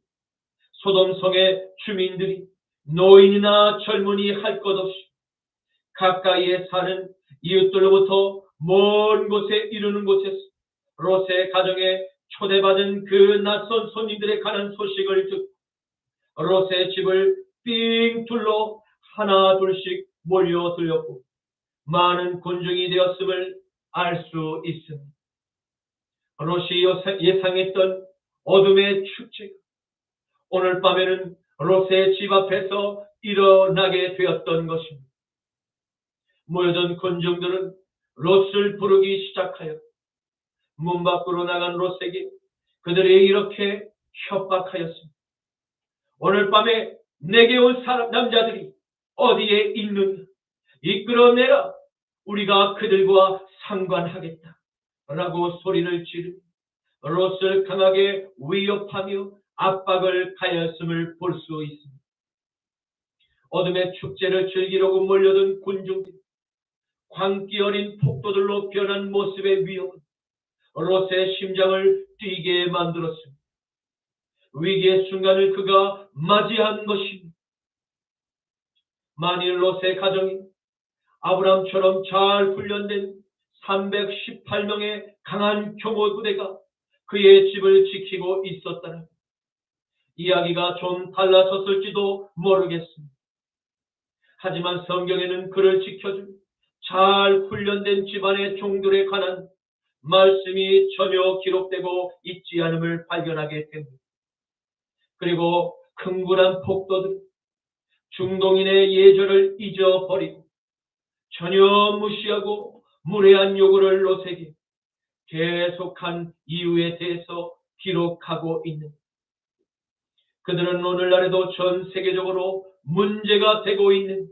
소돔성의 주민들이 노인이나 젊은이 할 것 없이 가까이에 사는 이웃들로부터 먼 곳에 이르는 곳에서 롯의 가정에 초대받은 그 낯선 손님들에 관한 소식을 듣고 롯의 집을 삥 둘러 하나 둘씩 몰려들렸고 많은 군중이 되었음을 알 수 있습니다. 롯이 예상했던 어둠의 축제가 오늘 밤에는 롯의 집 앞에서 일어나게 되었던 것입니다. 모여든 군중들은 롯을 부르기 시작하여 문 밖으로 나간 롯에게 그들이 이렇게 협박하였습니다. 오늘 밤에 내게 온 남자들이 어디에 있느냐? 이끌어내라. 우리가 그들과 상관하겠다. 라고 소리를 지르며 롯을 강하게 위협하며 압박을 가하였음을 볼 수 있습니다. 어둠의 축제를 즐기려고 몰려든 군중들이 광기 어린 폭도들로 변한 모습의 위협은 롯의 심장을 뛰게 만들었습니다. 위기의 순간을 그가 맞이한 것입니다. 만일 롯의 가정이 아브람처럼 잘 훈련된 318명의 강한 경호 부대가 그의 집을 지키고 있었다면 이야기가 좀 달라졌을지도 모르겠습니다. 하지만 성경에는 그를 지켜줄 잘 훈련된 집안의 종들에 관한 말씀이 전혀 기록되고 있지 않음을 발견하게 됩니다. 그리고 흥분한 폭도들, 중동인의 예절을 잊어버리고 전혀 무시하고 무례한 요구를 롯에게 계속한 이유에 대해서 기록하고 있는 그들은 오늘날에도 전 세계적으로 문제가 되고 있는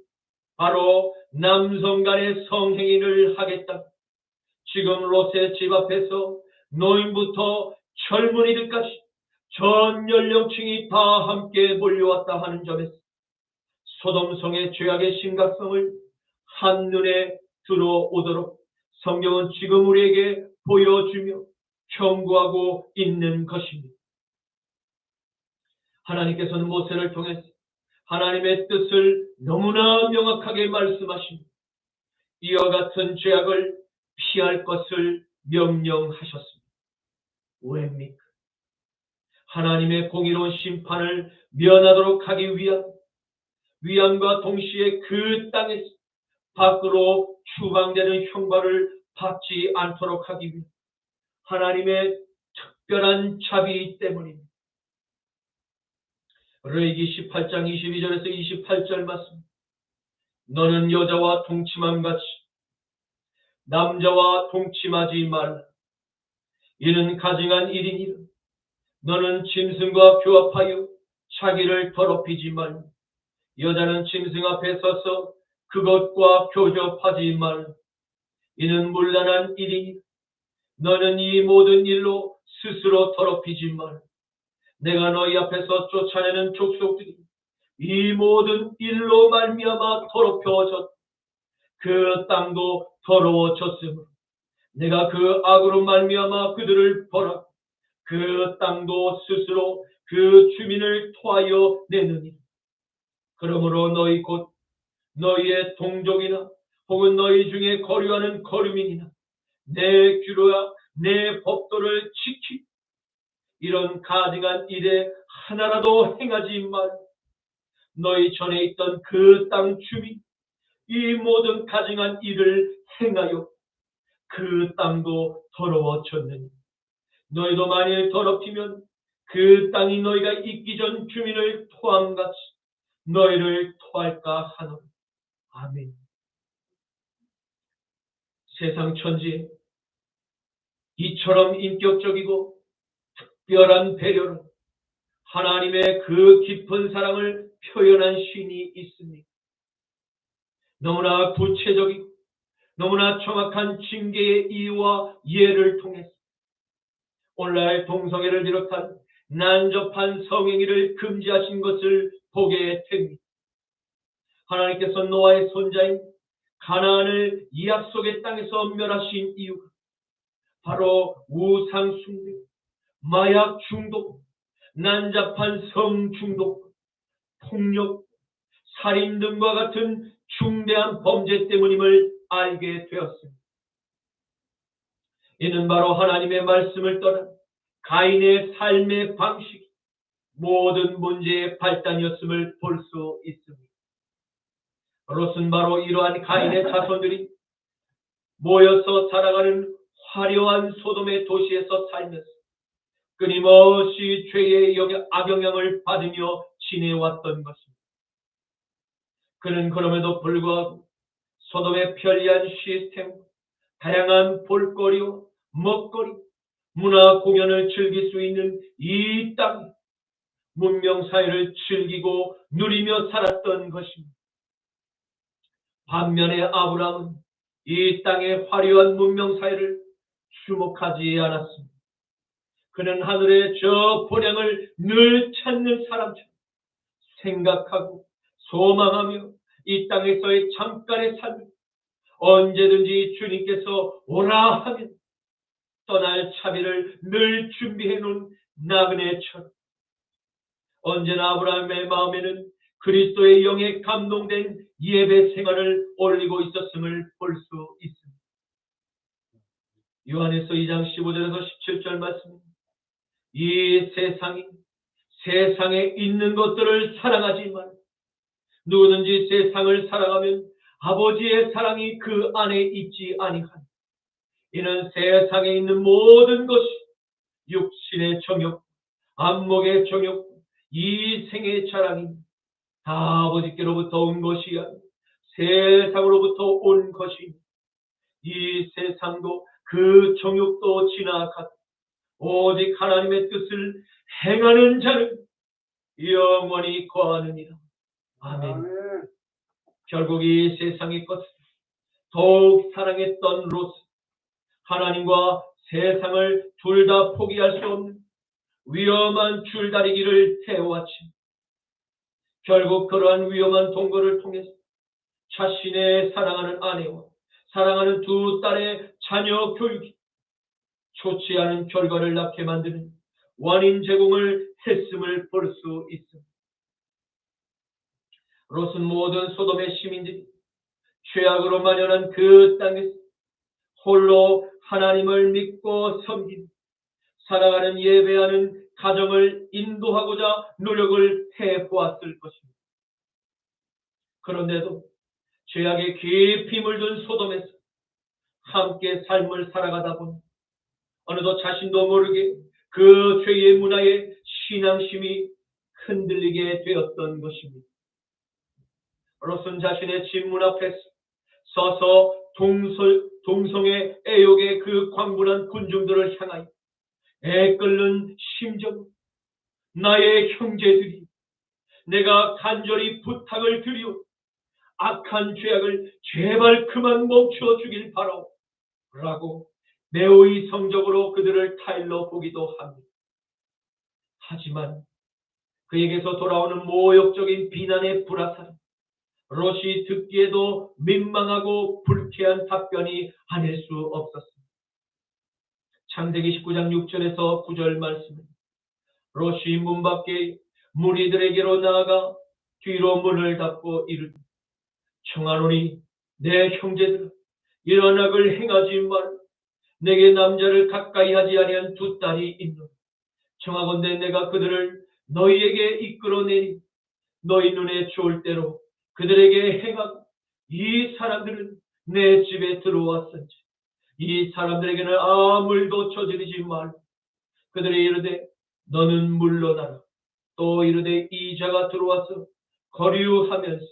바로 남성 간의 성행위를 하겠다. 지금 롯의 집 앞에서 노인부터 젊은이들까지 전 연령층이 다 함께 몰려왔다 하는 점에서 소돔성의 죄악의 심각성을 한눈에 들어오도록 성경은 지금 우리에게 보여주며 경고하고 있는 것입니다. 하나님께서는 모세를 통해서 하나님의 뜻을 너무나 명확하게 말씀하십니다. 이와 같은 죄악을 피할 것을 명령하셨습니다. 왜입니까? 하나님의 공의로운 심판을 면하도록 하기 위함과 동시에 그 땅에서 밖으로 추방되는 형벌을 받지 않도록 하기 위해 하나님의 특별한 자비 때문입니다. 레위기 18장 22절에서 28절 말씀. 너는 여자와 동침함 같이 남자와 동침하지 말라. 이는 가증한 일이니라. 너는 짐승과 교합하여 자기를 더럽히지 말라. 여자는 짐승 앞에 서서 그것과 교접하지 말라. 이는 문란한 일이니라. 너는 이 모든 일로 스스로 더럽히지 말라. 내가 너희 앞에서 쫓아내는 족속들이 이 모든 일로 말미암아 더럽혀졌다. 그 땅도 더러워졌으므로 내가 그 악으로 말미암아 그들을 벌하고 그 땅도 스스로 그 주민을 토하여 내느니라. 그러므로 너희 곧 너희의 동족이나 혹은 너희 중에 거류하는 거류민이나 내 규례와 내 법도를 지키 이런 가증한 일에 하나라도 행하지 말. 너희 전에 있던 그 땅 주민 이 모든 가증한 일을 행하여 그 땅도 더러워졌느니 너희도 만일 더럽히면 그 땅이 너희가 있기 전 주민을 토함같이 너희를 토할까 하노라. 아멘. 세상 천지에 이처럼 인격적이고 특별한 배려로 하나님의 그 깊은 사랑을 표현한 시인이 있습니다. 너무나 구체적이고 너무나 정확한 징계의 이유와 예를 통해서 오늘날 동성애를 비롯한 난접한 성행위를 금지하신 것을 보게 됩니다. 하나님께서 노아의 손자인 가나안을 이 약속의 땅에서 멸하신 이유가 바로 우상 숭배, 마약 중독, 난잡한 성 중독, 폭력, 살인 등과 같은 중대한 범죄 때문임을 알게 되었습니다. 이는 바로 하나님의 말씀을 떠난 가인의 삶의 방식이 모든 문제의 발단이었음을 볼 수 있습니다. 롯은 바로 이러한 가인의 자손들이 모여서 살아가는 화려한 소돔의 도시에서 살면서 끊임없이 죄의 악영향을 받으며 지내왔던 것입니다. 그는 그럼에도 불구하고 소돔의 편리한 시스템, 다양한 볼거리와 먹거리, 문화 공연을 즐길 수 있는 이 땅, 문명사회를 즐기고 누리며 살았던 것입니다. 반면에 아브라함은 이 땅의 화려한 문명사회를 주목하지 않았습니다. 그는 하늘의 저 본향을 늘 찾는 사람처럼 생각하고 소망하며 이 땅에서의 잠깐의 삶을 언제든지 주님께서 오라 하면 떠날 차비를 늘 준비해 놓은 나그네처럼 언제나 아브라함의 마음에는 그리스도의 영에 감동된 예배 생활을 올리고 있었음을 볼 수 있습니다. 요한에서 2장 15절에서 17절 말씀입니다. 이 세상에 있는 것들을 사랑하지 말고 누구든지 세상을 사랑하면 아버지의 사랑이 그 안에 있지 아니하니 이는 세상에 있는 모든 것이 육신의 정욕, 안목의 정욕, 이생의 자랑이 다 아버지께로부터 온 것이 아니라 세상으로부터 온 것이니 이 세상도 그 정욕도 지나가고 오직 하나님의 뜻을 행하는 자는 영원히 거하느니라. 아멘. 결국 이 세상의 것을 더욱 사랑했던 롯은 하나님과 세상을 둘 다 포기할 수 없는 위험한 줄다리기를 태워왔지. 결국 그러한 위험한 동거를 통해서 자신의 사랑하는 아내와 사랑하는 두 딸의 자녀 교육이 좋지 않은 결과를 낳게 만드는 원인 제공을 했음을 볼 수 있습니다. 롯은 모든 소돔의 시민들이 죄악으로 만연한 그 땅에서 홀로 하나님을 믿고 섬기는 살아가는 예배하는 가정을 인도하고자 노력을 해보았을 것입니다. 그런데도 죄악에 깊이 물든 소돔에서 함께 삶을 살아가다 보니 어느덧 자신도 모르게 그 죄의 문화에 신앙심이 흔들리게 되었던 것입니다. 롯은 자신의 집 문 앞에 서서 동성의 애욕의 그 광분한 군중들을 향하여 애끓는 심정, 나의 형제들이 내가 간절히 부탁을 드리오 악한 죄악을 제발 그만 멈춰 주길 바라오 라고 매우 이성적으로 그들을 타일러 보기도 합니다. 하지만 그에게서 돌아오는 모욕적인 비난의 불화살은 롯이 듣기에도 민망하고 불쾌한 답변이 아닐 수 없었습니다. 창세기 19장 6절에서 9절 말씀입니다. 롯이 문 밖에 무리들에게로 나아가 뒤로 문을 닫고 이르되 청하노니 내 형제들아 이런 악을 행하지 말라. 내게 남자를 가까이 하지 아니한 두 딸이 있노라. 청하건대 내가 그들을 너희에게 이끌어내니 너희 눈에 좋을 대로 그들에게 행하고 이 사람들은 내 집에 들어왔은지 이 사람들에게는 아무일도 저지르지 말라. 그들이 이르되 너는 물러나라. 또 이르되 이 자가 들어와서 거류하면서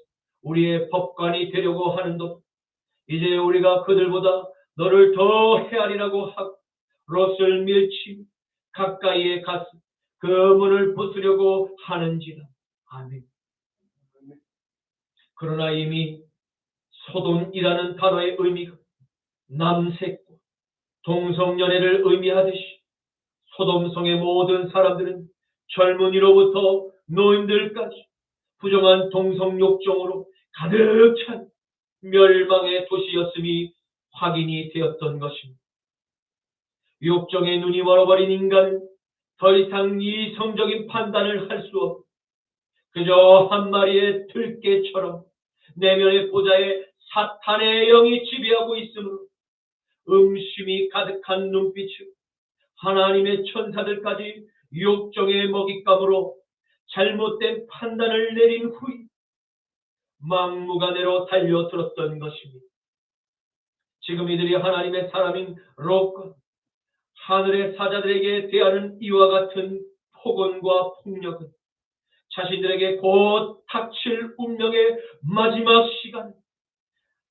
우리의 법관이 되려고 하는도 이제 우리가 그들보다 너를 더 헤아리라고 하고 롯을 밀치 가까이에 가서 그 문을 부수려고 하는지라. 아멘. 그러나 이미 소돔이라는 단어의 의미가 남색과 동성연애를 의미하듯이 소돔성의 모든 사람들은 젊은이로부터 노인들까지 부정한 동성욕정으로 가득 찬 멸망의 도시였음이 확인이 되었던 것입니다. 욕정에 눈이 멀어버린 인간은 더 이상 이성적인 판단을 할 수 없고 그저 한 마리의 들깨처럼 내면의 보좌에 사탄의 영이 지배하고 있으므로 음심이 가득한 눈빛으로 하나님의 천사들까지 욕정의 먹잇감으로 잘못된 판단을 내린 후에 막무가내로 달려들었던 것입니다. 지금 이들이 하나님의 사람인 롯과 하늘의 사자들에게 대하는 이와 같은 폭언과 폭력은 자신들에게 곧 닥칠 운명의 마지막 시간,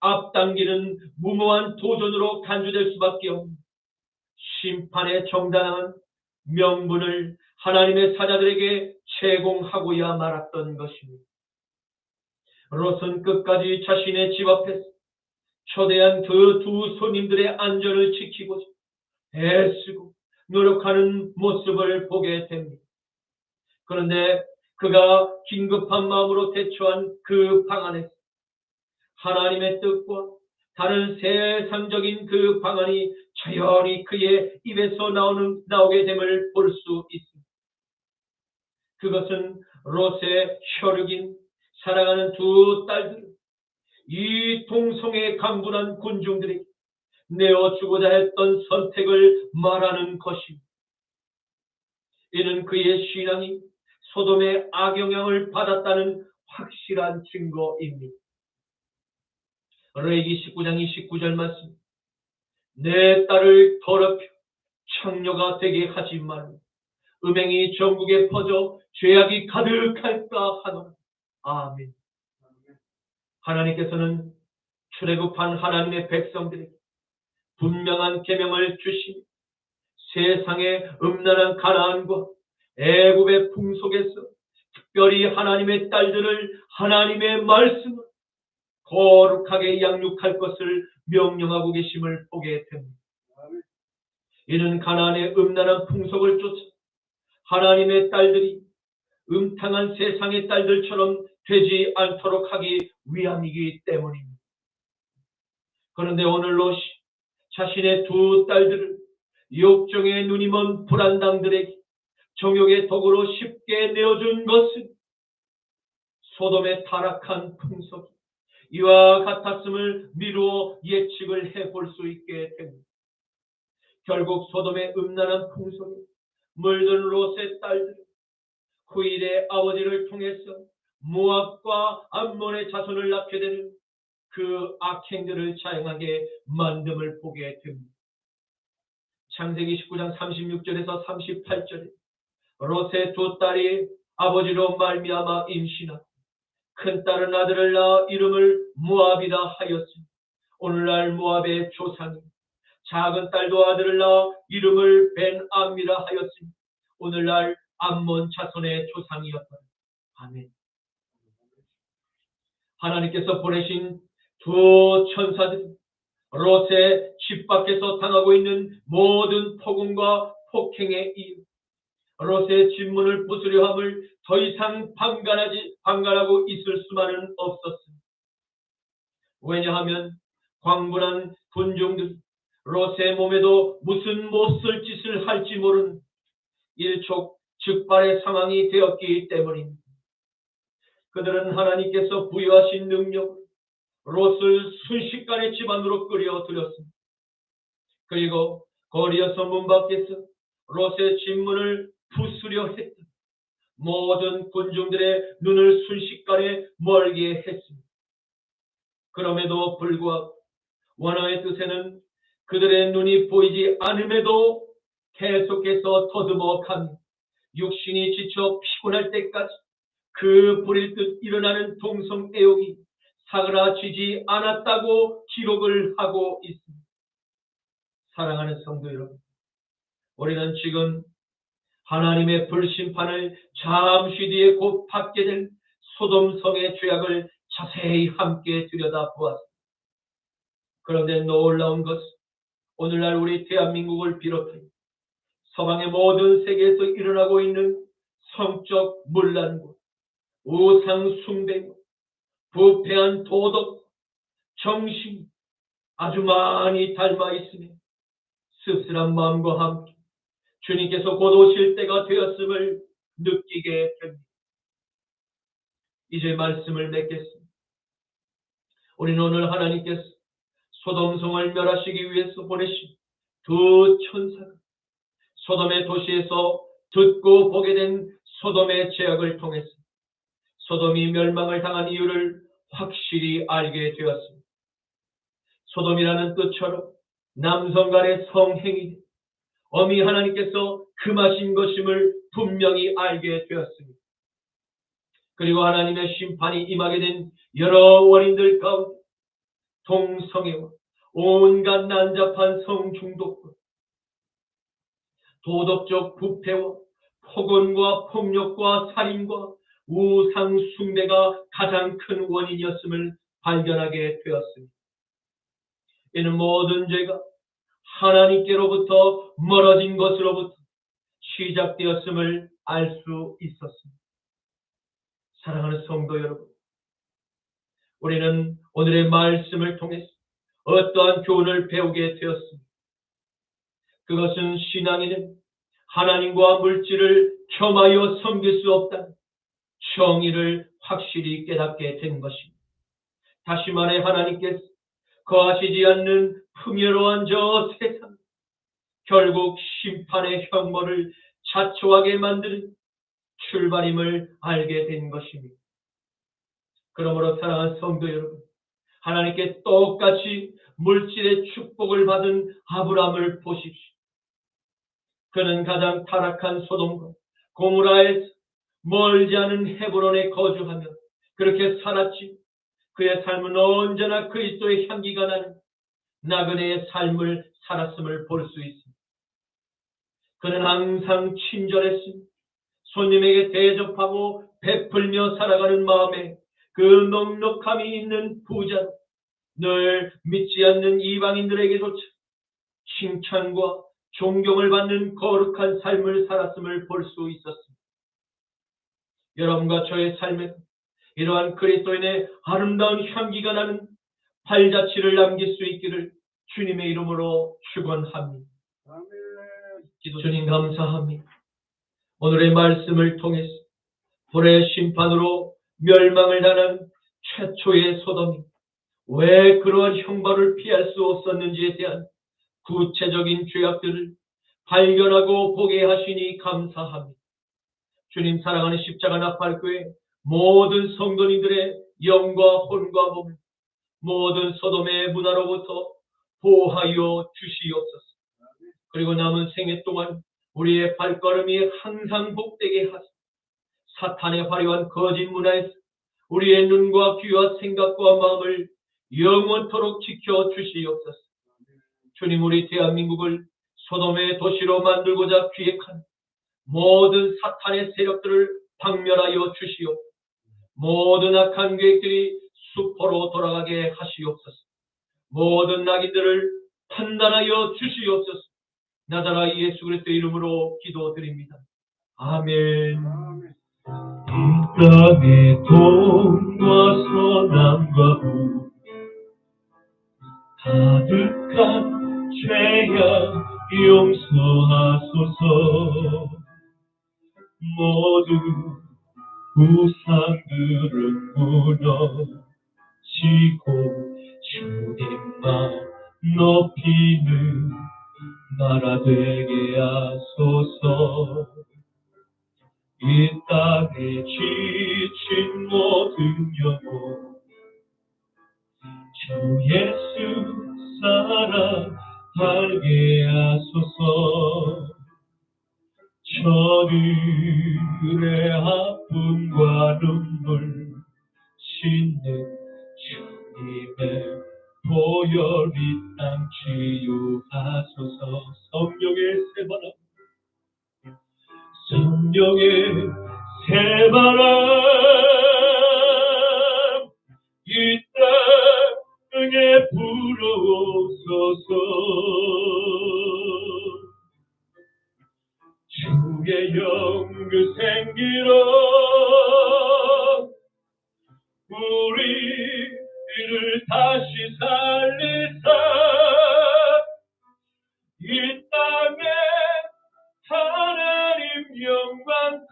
앞당기는 무모한 도전으로 간주될 수밖에 없는 심판의 정당한 명분을 하나님의 사자들에게 제공하고야 말았던 것입니다. 롯은 끝까지 자신의 집 앞에서 초대한 그 두 손님들의 안전을 지키고자 애쓰고 노력하는 모습을 보게 됩니다. 그런데 그가 긴급한 마음으로 대처한 그 방안에서 하나님의 뜻과 다른 세상적인 그 방안이 자연히 그의 입에서 나오게 됨을 볼 수 있습니다. 그것은 롯의 혈육인 사랑하는 두 딸들, 이 동성애 강분한 군중들에게 내어주고자 했던 선택을 말하는 것입니다. 이는 그의 신앙이 소돔의 악영향을 받았다는 확실한 증거입니다. 레위기 19장 29절 말씀. 내 딸을 더럽혀 창녀가 되게 하지 말고 음행이 전국에 퍼져 죄악이 가득할까 하노라. 아멘. 하나님께서는 출애굽한 하나님의 백성들에게 분명한 계명을 주시니 세상의 음란한 가나안과 애굽의 풍속에서 특별히 하나님의 딸들을 하나님의 말씀으로 거룩하게 양육할 것을 명령하고 계심을 보게 됩니다. 이는 가나안의 음란한 풍속을 쫓아 하나님의 딸들이 음탕한 세상의 딸들처럼 되지 않도록 하기 위함이기 때문입니다. 그런데 오늘 롯이 자신의 두 딸들을 욕정에 눈이 먼 불안당들에게 정욕의 도구로 쉽게 내어준 것은 소돔의 타락한 풍속이 이와 같았음을 미루어 예측을 해볼 수 있게 됩니다. 결국 소돔의 음란한 풍속이 물든 롯의 딸들은 후일의 아버지를 통해서 모압과 암몬의 자손을 낳게 되는 그 악행들을 자행하게 만듦을 보게 됩니다. 창세기 19장 36절에서 38절에 롯의 두 딸이 아버지로 말미암아 임신하고 큰 딸은 아들을 낳아 이름을 모압이라 하였으니 오늘날 모압의 조상이 작은 딸도 아들을 낳아 이름을 벤암이라 하였으니 오늘날 암몬 자손의 조상이었다. 아멘. 하나님께서 보내신 두 천사들이 롯의 집 밖에서 당하고 있는 모든 폭언과 폭행에 이유 롯의 집 문을 부수려 함을 더 이상 방관하고 있을 수만은 없었습니다. 왜냐하면 광분한 군중들이 롯의 몸에도 무슨 못쓸 짓을 할지 모르는 일촉즉발의 상황이 되었기 때문입니다. 그들은 하나님께서 부여하신 능력으로 롯을 순식간에 집 안으로 끌어들였습니다. 그리고 거리에서 문 밖에서 롯의 집 문을 부수려 했다. 모든 군중들의 눈을 순식간에 멀게 했습니다. 그럼에도 불구하고 원어의 뜻에는 그들의 눈이 보이지 않음에도 계속해서 더듬어 가며 육신이 지쳐 피곤할 때까지 그 불일 듯 일어나는 동성애욕이 사그라지지 않았다고 기록을 하고 있습니다. 사랑하는 성도 여러분, 우리는 지금 하나님의 불심판을 잠시 뒤에 곧 받게 될 소돔성의 죄악을 자세히 함께 들여다보았습니다. 그런데 놀라운 것은 오늘날 우리 대한민국을 비롯해 서방의 모든 세계에서 일어나고 있는 성적 문란과 우상 숭배와 부패한 도덕, 정신이 아주 많이 닮아 있으며 씁쓸한 마음과 함께 주님께서 곧 오실 때가 되었음을 느끼게 됩니다. 이제 말씀을 맺겠습니다. 우리는 오늘 하나님께서 소돔성을 멸하시기 위해서 보내신 두 천사가 소돔의 도시에서 듣고 보게 된 소돔의 죄악을 통해서 소돔이 멸망을 당한 이유를 확실히 알게 되었습니다. 소돔이라는 뜻처럼 남성 간의 성행위, 엄히 하나님께서 금하신 것임을 분명히 알게 되었습니다. 그리고 하나님의 심판이 임하게 된 여러 원인들 가운데 동성애와 온갖 난잡한 성중독과 도덕적 부패와 폭언과 폭력과 살인과 우상 숭배가 가장 큰 원인이었음을 발견하게 되었습니다. 이는 모든 죄가 하나님께로부터 멀어진 것으로부터 시작되었음을 알 수 있었습니다. 사랑하는 성도 여러분, 우리는 오늘의 말씀을 통해서 어떠한 교훈을 배우게 되었습니다. 그것은 신앙인은 하나님과 물질을 겸하여 섬길 수 없다는 정의를 확실히 깨닫게 된 것입니다. 다시 말해 하나님께서 거하시지 않는 풍요로운 저 세상, 결국 심판의 형벌을 자초하게 만드는 출발임을 알게 된 것입니다. 그러므로 사랑하는 성도 여러분, 하나님께 똑같이 물질의 축복을 받은 아브라함을 보십시오. 그는 가장 타락한 소돔과 고모라에서 멀지 않은 헤브론에 거주하며 그렇게 살았지. 그의 삶은 언제나 그리스도의 향기가 나는 나그네의 삶을 살았음을 볼 수 있습니다. 그는 항상 친절했으며 손님에게 대접하고 베풀며 살아가는 마음에 그 넉넉함이 있는 부자, 늘 믿지 않는 이방인들에게조차 칭찬과 존경을 받는 거룩한 삶을 살았음을 볼 수 있었습니다. 여러분과 저의 삶에 이러한 그리스도인의 아름다운 향기가 나는 발자취를 남길 수 있기를 주님의 이름으로 축원합니다. 주님 감사합니다. 오늘의 말씀을 통해서 불의 심판으로 멸망을 당한 최초의 소돔이 왜 그러한 형벌을 피할 수 없었는지에 대한 구체적인 죄악들을 발견하고 보게 하시니 감사합니다. 주님 사랑하는 십자가 나팔교회 모든 성도님들의 영과 혼과 몸을 모든 소돔의 문화로부터 보호하여 주시옵소서. 그리고 남은 생애 동안 우리의 발걸음이 항상 복되게 하소서. 사탄의 화려한 거짓 문화에서 우리의 눈과 귀와 생각과 마음을 영원토록 지켜 주시옵소서. 주님, 우리 대한민국을 소돔의 도시로 만들고자 기획한 모든 사탄의 세력들을 박멸하여 주시옵소서. 모든 악한 계획들이 수포로 돌아가게 하시옵소서. 모든 낙인들을 판단하여 주시옵소서. 나자라 예수 그리스도의 이름으로 기도드립니다. 아멘. 이 땅의 동과 서남과 북 가득한 죄악 용서하소서. 모두 우상들은 무너지고 주님만 높이는 나라 되게 하소서. 이 땅에 지친 모든 영혼 주 예수 사랑하게 하소서. 저들의 아픔과 눈물 씻는 주님의 모여리 땅 치유하소서. 성령의 새바람, 성령의 새바람, 이 땅에 불어오소서. 주의 영그 생기로 우리를 다시 살리사 이 땅에 하나님 영광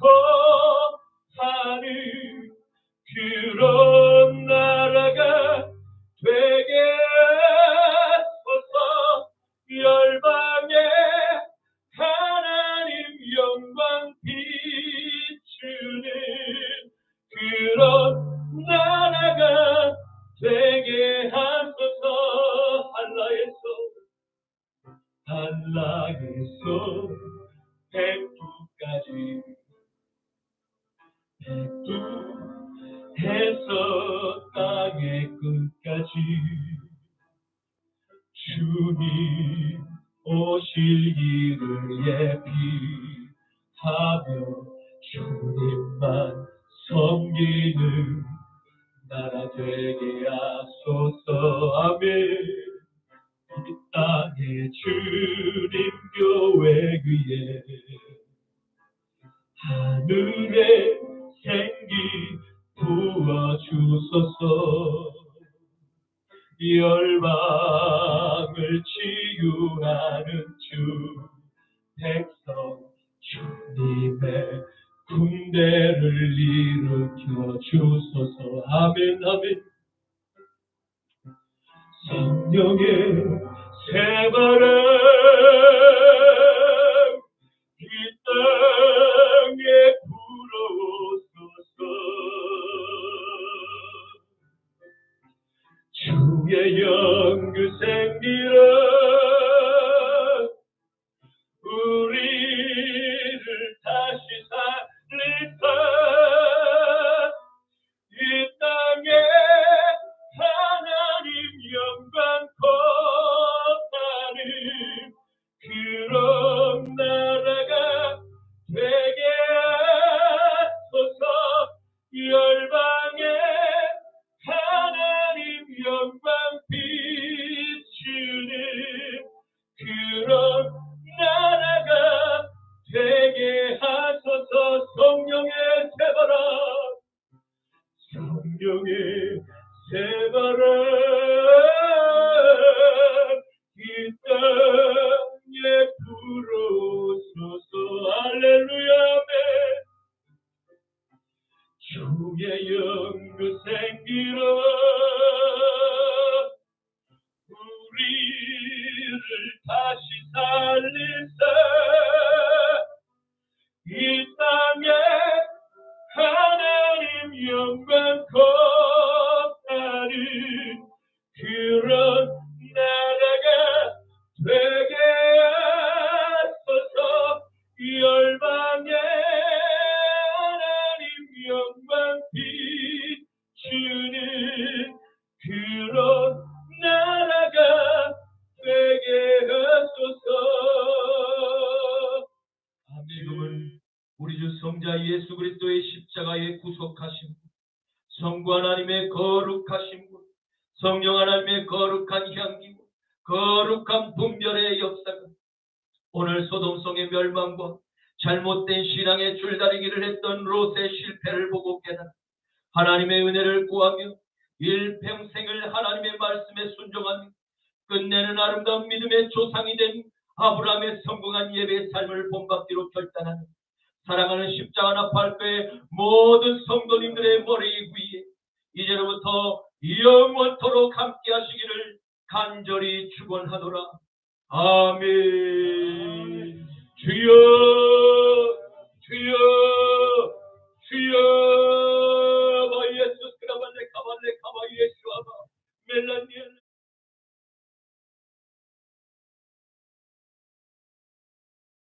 거하는 그런 나라가 되게 하소서. 열방에 하나님 영광 비추는 그런 나라가 되게 하소서. 한라에서 백두까지, 백두에서 땅의 끝까지 주님 오실 길을 예비하며 주님만 섬기는 나라 되게 하소서. 아멘. 이 땅에 주님 교회 위에 하늘의 생기 부어주소서. 열방을 치유하는 주 백성 주님의 군대를 일으켜 주소서. 아멘 아멘. 성령의 새바람, 이 땅에 불어오소서. 주의 영그 생기로 우리를 다시 살리사 이 땅에 하나님 영광 거하는 그런 나라가 되게 하소서. 열방에 하나님 영광 비추는 그런 나라가 되게 하소서. 성령의 새바람, 성령의 새바람, 이 땅에 불어오소서. 할렐루야. 주의 영그 생기로 우리를 다시 살리사 이 땅에 하나님 영광 거하는 그런 나라가 되게 하소서. 열방에 하나님 영광 비추는 그런 나라가 되게 하소서. 지금은 우리 주 성자 예수 그리스도의 십자가의 구속하심, 성부 하나님의 거룩하심, 성령 하나님의 거룩한 향기, 거룩한 분별의 역사가 오늘 소돔성의 멸망과 잘못된 신앙의 줄다리기를 했던 롯의 실패를 보고 깨달아 하나님의 은혜를 구하며 일평생을 하나님의 말씀에 순종하며 끝내는 아름다운 믿음의 조상이 된 아브라함의 성공한 예배의 삶을 본받기로 결단하는 사랑하는 십자가 나팔교회 모든 성도님들의 머리 위에 이제로부터 영원토록 함께 하시기를 간절히 축원하노라. 아멘. 주여